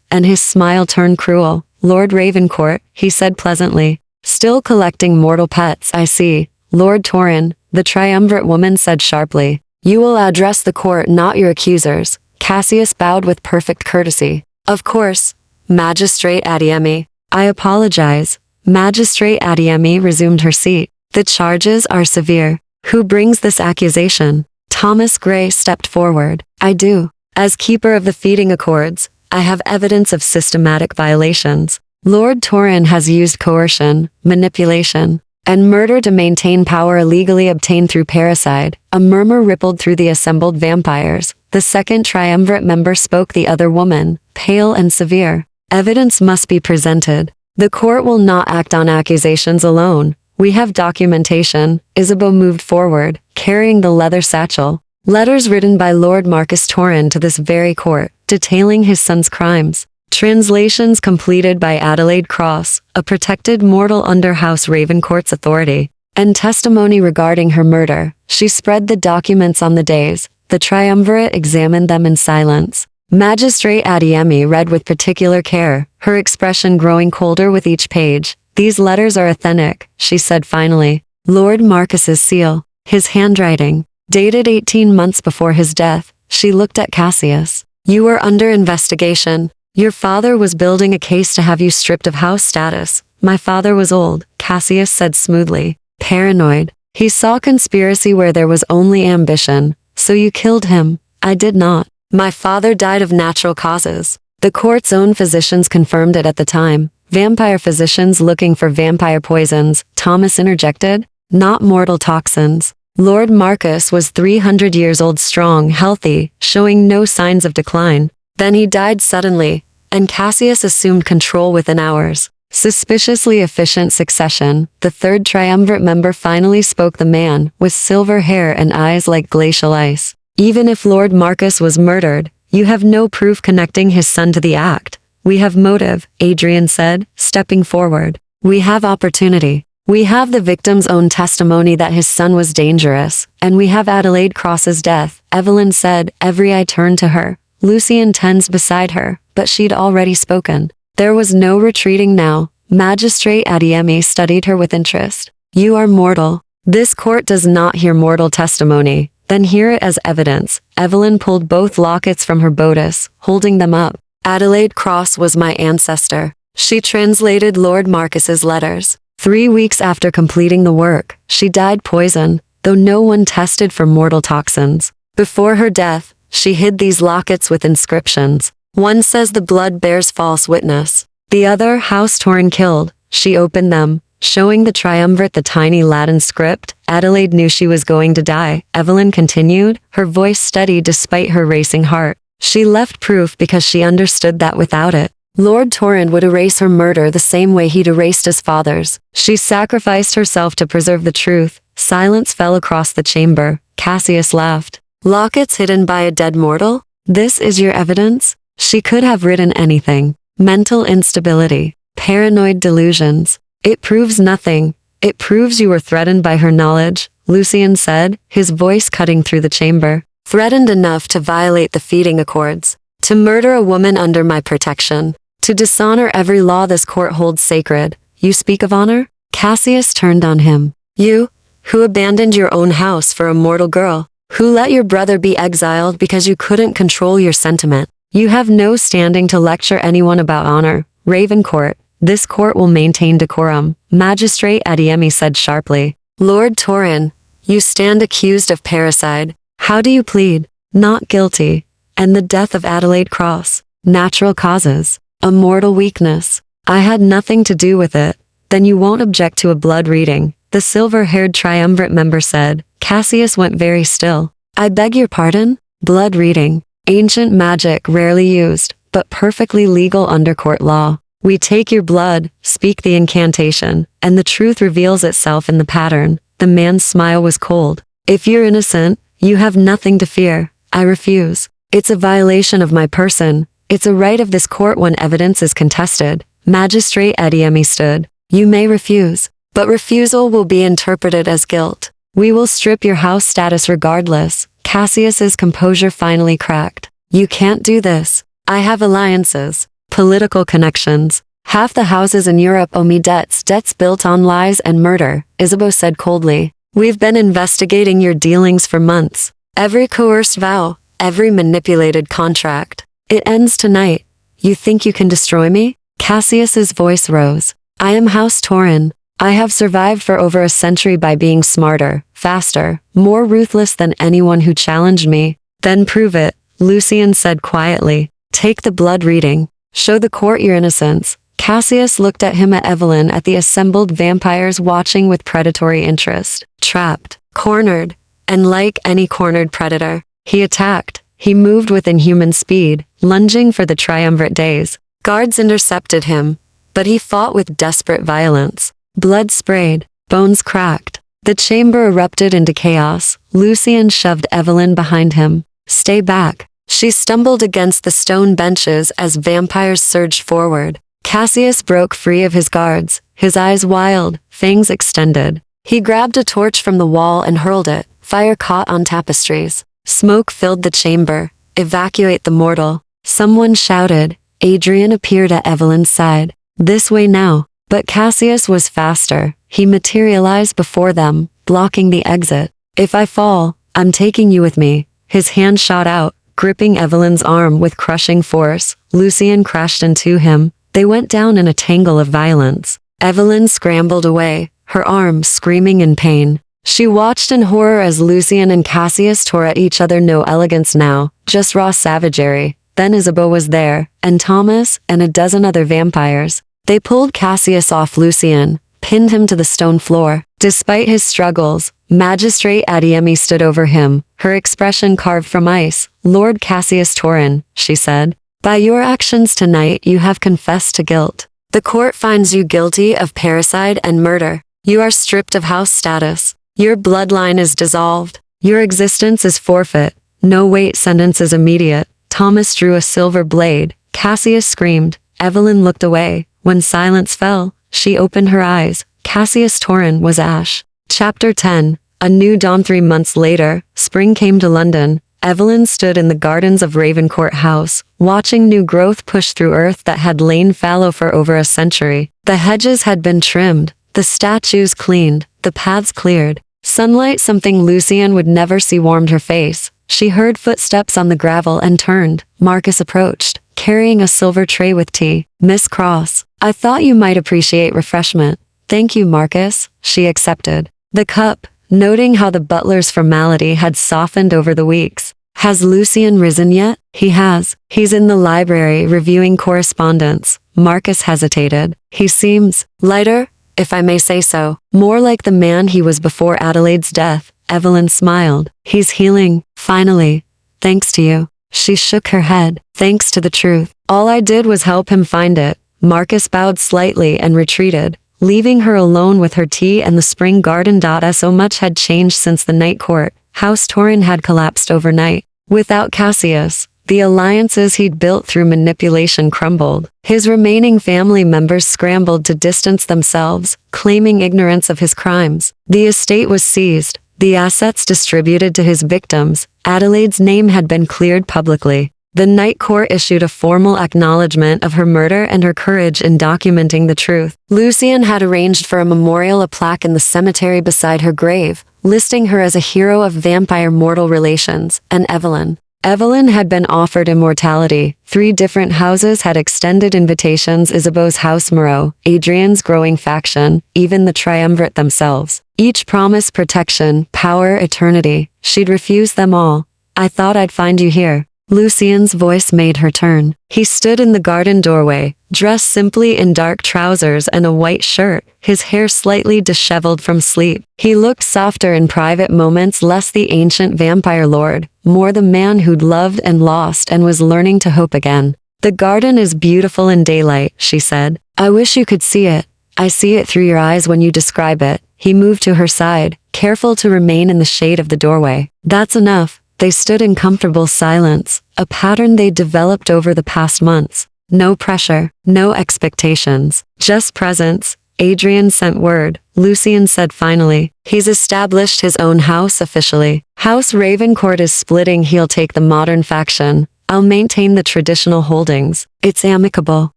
and his smile turned cruel. Lord Ravencourt, he said pleasantly. Still collecting mortal pets, I see. Lord Torrin, the triumvirate woman said sharply. You will address the court, not your accusers. Cassius bowed with perfect courtesy. Of course. Magistrate Adiemi. I apologize. Magistrate Adiemi resumed her seat. The charges are severe. Who brings this accusation? Thomas Gray stepped forward. I do. As keeper of the feeding accords, I have evidence of systematic violations. Lord Torrin has used coercion, manipulation, and murder to maintain power illegally obtained through parricide. A murmur rippled through the assembled vampires. The second triumvirate member spoke, the other woman, pale and severe. Evidence must be presented. The court will not act on accusations alone. We have documentation. Isabeau moved forward, carrying the leather satchel. Letters written by Lord Marcus Torrin to this very court, detailing his son's crimes. Translations completed by Adelaide Cross, a protected mortal under House Ravencourt's authority, and testimony regarding her murder. She spread the documents on the dais. The triumvirate examined them in silence. Magistrate Adiemi read with particular care, her expression growing colder with each page. These letters are authentic, she said finally. Lord Marcus's seal, his handwriting, dated 18 months before his death. She looked at Cassius. You were under investigation. Your father was building a case to have you stripped of house status. My father was old, Cassius said smoothly. Paranoid. He saw conspiracy where there was only ambition. So you killed him. I did not. My father died of natural causes. The court's own physicians confirmed it at the time. Vampire physicians looking for vampire poisons, Thomas interjected. Not mortal toxins. Lord Marcus was 300 years old, strong, healthy, showing no signs of decline. Then he died suddenly, and Cassius assumed control within hours. Suspiciously efficient succession, the third triumvirate member finally spoke. The man, with silver hair and eyes like glacial ice. Even if Lord Marcus was murdered, you have no proof connecting his son to the act. We have motive, Adrian said, stepping forward. We have opportunity. We have the victim's own testimony that his son was dangerous, and we have Adelaide Cross's death, Evelyn said. Every eye turned to her. Lucian tensed beside her, but she'd already spoken. There was no retreating now. Magistrate Adiemi studied her with interest. You are mortal. This court does not hear mortal testimony. Then hear it as evidence. Evelyn pulled both lockets from her bodice, holding them up. Adelaide Cross was my ancestor. She translated Lord Marcus's letters. 3 weeks after completing the work, she died poisoned, though no one tested for mortal toxins. Before her death, she hid these lockets with inscriptions. One says the blood bears false witness. The other, house torn killed. She opened them, showing the triumvirate the tiny Latin script. Adelaide knew she was going to die. Evelyn continued, her voice steady despite her racing heart. She left proof because she understood that without it, Lord Torrent would erase her murder the same way he'd erased his father's. She sacrificed herself to preserve the truth. Silence fell across the chamber. Cassius laughed. Lockets hidden by a dead mortal? This is your evidence? She could have written anything. Mental instability. Paranoid delusions. It proves nothing. It proves you were threatened by her knowledge, Lucian said, his voice cutting through the chamber. Threatened enough to violate the feeding accords. To murder a woman under my protection. To dishonor every law this court holds sacred. You speak of honor? Cassius turned on him. You, who abandoned your own house for a mortal girl. Who let your brother be exiled because you couldn't control your sentiment. You have no standing to lecture anyone about honor. Ravencourt, this court will maintain decorum, Magistrate Adiemi said sharply. Lord Torrin, you stand accused of parricide. How do you plead? Not guilty. And the death of Adelaide Cross. Natural causes. A mortal weakness. I had nothing to do with it. Then you won't object to a blood reading, the silver-haired triumvirate member said. Cassius went very still. I beg your pardon? Blood reading. Ancient magic rarely used, but perfectly legal under court law. We take your blood, speak the incantation, and the truth reveals itself in the pattern. The man's smile was cold. If you're innocent, you have nothing to fear. I refuse. It's a violation of my person. It's a right of this court when evidence is contested. Magistrate Adiemi stood. You may refuse, but refusal will be interpreted as guilt. We will strip your house status regardless. Cassius's composure finally cracked. You can't do this. I have alliances, political connections. Half the houses in Europe owe me debts built on lies and murder, Isabeau said coldly. We've been investigating your dealings for months. Every coerced vow, every manipulated contract. It ends tonight. You think you can destroy me? Cassius's voice rose. I am House Torrin. I have survived for over a century by being smarter, faster, more ruthless than anyone who challenged me. Then prove it, Lucian said quietly. Take the blood reading. Show the court your innocence. Cassius looked at him, at Evelyn, at the assembled vampires watching with predatory interest. Trapped, cornered, and like any cornered predator, he attacked. He moved with inhuman speed, lunging for the triumvirate days. Guards intercepted him, but he fought with desperate violence. Blood sprayed, bones cracked. The chamber erupted into chaos. Lucian shoved Evelyn behind him. Stay back. She stumbled against the stone benches as vampires surged forward. Cassius broke free of his guards, his eyes wild, fangs extended. He grabbed a torch from the wall and hurled it. Fire caught on tapestries. Smoke filled the chamber. Evacuate the mortal. Someone shouted. Adrian appeared at Evelyn's side. This way now. But Cassius was faster. He materialized before them, blocking the exit. If I fall, I'm taking you with me. His hand shot out, gripping Evelyn's arm with crushing force. Lucian crashed into him. They went down in a tangle of violence. Evelyn scrambled away, her arm screaming in pain. She watched in horror as Lucian and Cassius tore at each other. No elegance now, just raw savagery. Then Isabeau was there, and Thomas, and a dozen other vampires. They pulled Cassius off Lucian, pinned him to the stone floor. Despite his struggles, Magistrate Adiemi stood over him, her expression carved from ice. Lord Cassius Torrin, she said, By your actions tonight you have confessed to guilt. The court finds you guilty of parricide and murder. You are stripped of house status. Your bloodline is dissolved. Your existence is forfeit. No wait, sentence is immediate. Thomas drew a silver blade. Cassius screamed. Evelyn looked away. When silence fell, she opened her eyes. Cassius Torrin was ash. Chapter 10. A new dawn. 3 months later, spring came to London. Evelyn stood in the gardens of Ravencourt House, watching new growth push through earth that had lain fallow for over a century. The hedges had been trimmed, the statues cleaned, the paths cleared. Sunlight, something Lucian would never see, warmed her face. She heard footsteps on the gravel and turned. Marcus approached, carrying a silver tray with tea. Miss Cross, I thought you might appreciate refreshment. Thank you, Marcus, she accepted the cup, noting how the butler's formality had softened over the weeks. Has Lucian risen yet? He has. He's in the library reviewing correspondence. Marcus hesitated. He seems lighter, if I may say so, more like the man he was before Adelaide's death. Evelyn smiled. He's healing, finally. Thanks to you. She shook her head. Thanks to the truth. All I did was help him find it. Marcus bowed slightly and retreated, leaving her alone with her tea and the spring garden. So much had changed since the night court. House Torrin had collapsed overnight. Without Cassius, the alliances he'd built through manipulation crumbled. His remaining family members scrambled to distance themselves, claiming ignorance of his crimes. The estate was seized, the assets distributed to his victims. Adelaide's name had been cleared publicly. The night court issued a formal acknowledgement of her murder and her courage in documenting the truth. Lucian had arranged for a memorial, a plaque in the cemetery beside her grave, listing her as a hero of vampire-mortal relations. And Evelyn had been offered immortality. 3 different houses had extended invitations: Isabeau's house, Moreau, Adrian's growing faction, even the triumvirate themselves. Each promised protection, power, eternity. She'd refused them all. I thought I'd find you here. Lucian's voice made her turn. He stood in the garden doorway, dressed simply in dark trousers and a white shirt, his hair slightly disheveled from sleep. He looked softer in private moments, less the ancient vampire lord, more the man who'd loved and lost and was learning to hope again. The garden is beautiful in daylight, she said. I wish you could see it. I see it through your eyes when you describe it. He moved to her side, careful to remain in the shade of the doorway. That's enough. They stood in comfortable silence, a pattern they developed over the past months. No pressure, no expectations, just presence. Adrian sent word, Lucian said finally. He's established his own house officially. House Ravencourt is splitting. He'll take the modern faction. I'll maintain the traditional holdings. It's amicable,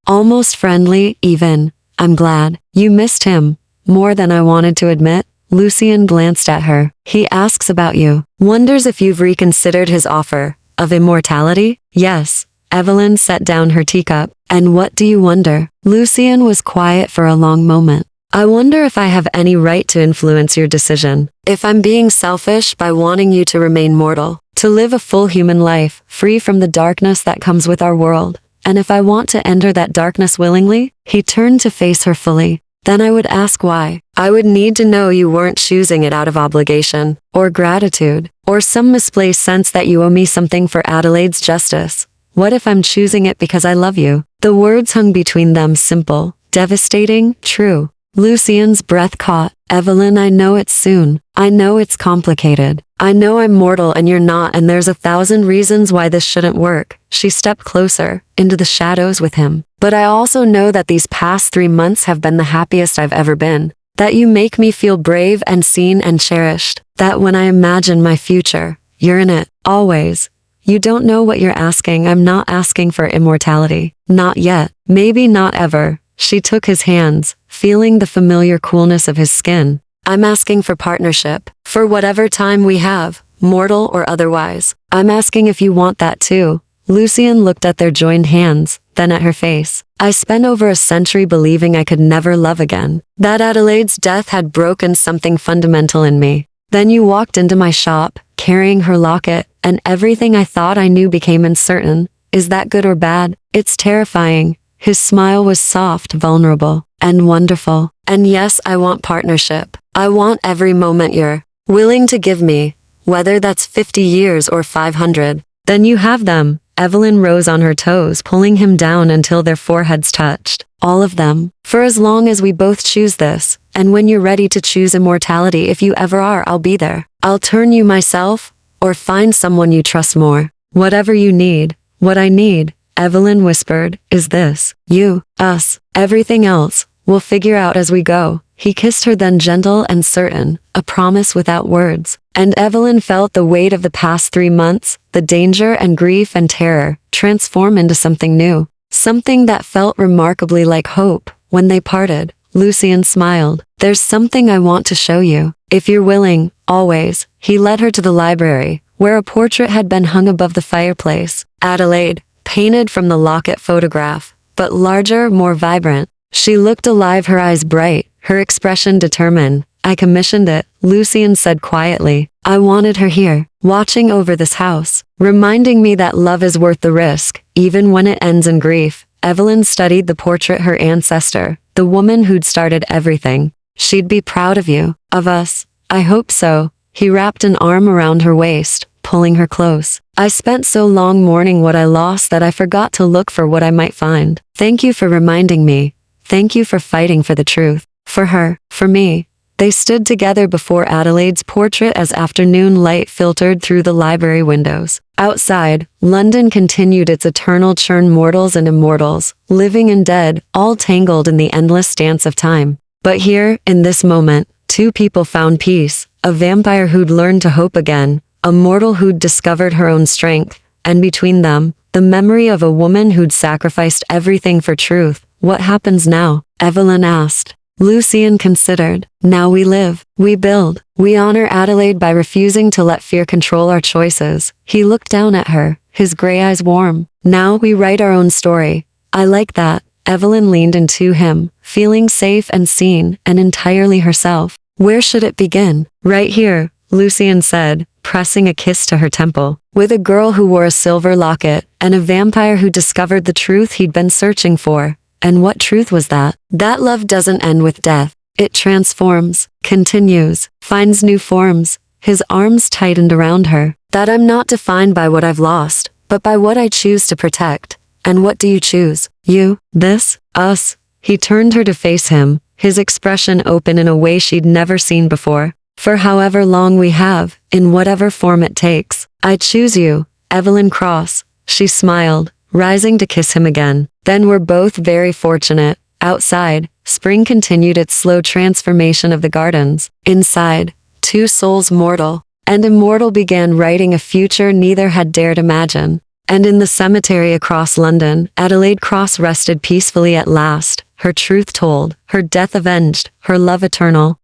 almost friendly, even. I'm glad. You missed him. More than I wanted to admit. Lucian glanced at her. He asks about you. Wonders if you've reconsidered his offer of immortality? Yes. Evelyn set down her teacup. And what do you wonder? Lucian was quiet for a long moment. I wonder if I have any right to influence your decision. If I'm being selfish by wanting you to remain mortal, to live a full human life, free from the darkness that comes with our world. And if I want to enter that darkness willingly? He turned to face her fully. Then I would ask why. I would need to know you weren't choosing it out of obligation, or gratitude, or some misplaced sense that you owe me something for Adelaide's justice. What if I'm choosing it because I love you? The words hung between them, simple, devastating, true. Lucian's breath caught. Evelyn, I know it's soon. I know it's complicated. I know I'm mortal and you're not, and there's 1,000 reasons why this shouldn't work. She stepped closer, into the shadows with him. But I also know that these past 3 months have been the happiest I've ever been. That you make me feel brave and seen and cherished. That when I imagine my future, you're in it, always. You don't know what you're asking. I'm not asking for immortality. Not yet. Maybe not ever. She took his hands, feeling the familiar coolness of his skin. I'm asking for partnership. For whatever time we have, mortal or otherwise. I'm asking if you want that too. Lucian looked at their joined hands, then at her face. I spent over a century believing I could never love again. That Adelaide's death had broken something fundamental in me. Then you walked into my shop, carrying her locket, and everything I thought I knew became uncertain. Is that good or bad? It's terrifying. His smile was soft, vulnerable, and wonderful. And yes, I want partnership. I want every moment you're willing to give me, whether that's 50 years or 500. Then you have them. Evelyn rose on her toes, pulling him down until their foreheads touched. All of them. For as long as we both choose this, and when you're ready to choose immortality, if you ever are, I'll be there. I'll turn you myself, or find someone you trust more. Whatever you need, what I need, Evelyn whispered, is this. You, us, everything else, we'll figure out as we go. He kissed her then, gentle and certain, a promise without words. And Evelyn felt the weight of the past 3 months, the danger and grief and terror, transform into something new. Something that felt remarkably like hope. When they parted, Lucien smiled. There's something I want to show you. If you're willing, always. He led her to the library, where a portrait had been hung above the fireplace. Adelaide, painted from the Locket photograph, but larger, more vibrant. She looked alive, her eyes bright, her expression determined. I commissioned it, Lucien said quietly. I wanted her here, watching over this house, reminding me that love is worth the risk, even when it ends in grief. Evelyn studied the portrait, her ancestor, the woman who'd started everything. She'd be proud of you, of us. I hope so. He wrapped an arm around her waist, pulling her close. I spent so long mourning what I lost that I forgot to look for what I might find. Thank you for reminding me. Thank you for fighting for the truth. For her, for me. They stood together before Adelaide's portrait as afternoon light filtered through the library windows. Outside, London continued its eternal churn, mortals and immortals, living and dead, all tangled in the endless dance of time. But here, in this moment, 2 people found peace, a vampire who'd learned to hope again, a mortal who'd discovered her own strength, and between them, the memory of a woman who'd sacrificed everything for truth. What happens now? Evelyn asked. Lucien considered. Now we live, we build, we honor Adelaide by refusing to let fear control our choices. He looked down at her, his gray eyes warm. Now we write our own story. I like that. Evelyn leaned into him, feeling safe and seen, and entirely herself. Where should it begin? Right here, Lucien said, pressing a kiss to her temple. With a girl who wore a silver locket, and a vampire who discovered the truth he'd been searching for. And what truth was that? That love doesn't end with death. It transforms, continues, finds new forms. His arms tightened around her. That I'm not defined by what I've lost, but by what I choose to protect. And what do you choose? You, this, us. He turned her to face him, his expression open in a way she'd never seen before. For however long we have, in whatever form it takes, I choose you, Evelyn Cross. She smiled, rising to kiss him again. Then we're both very fortunate. Outside, spring continued its slow transformation of the gardens. Inside, 2 souls, mortal and immortal, began writing a future neither had dared imagine. And in the cemetery across London, Adelaide Cross rested peacefully at last, her truth told, her death avenged, her love eternal.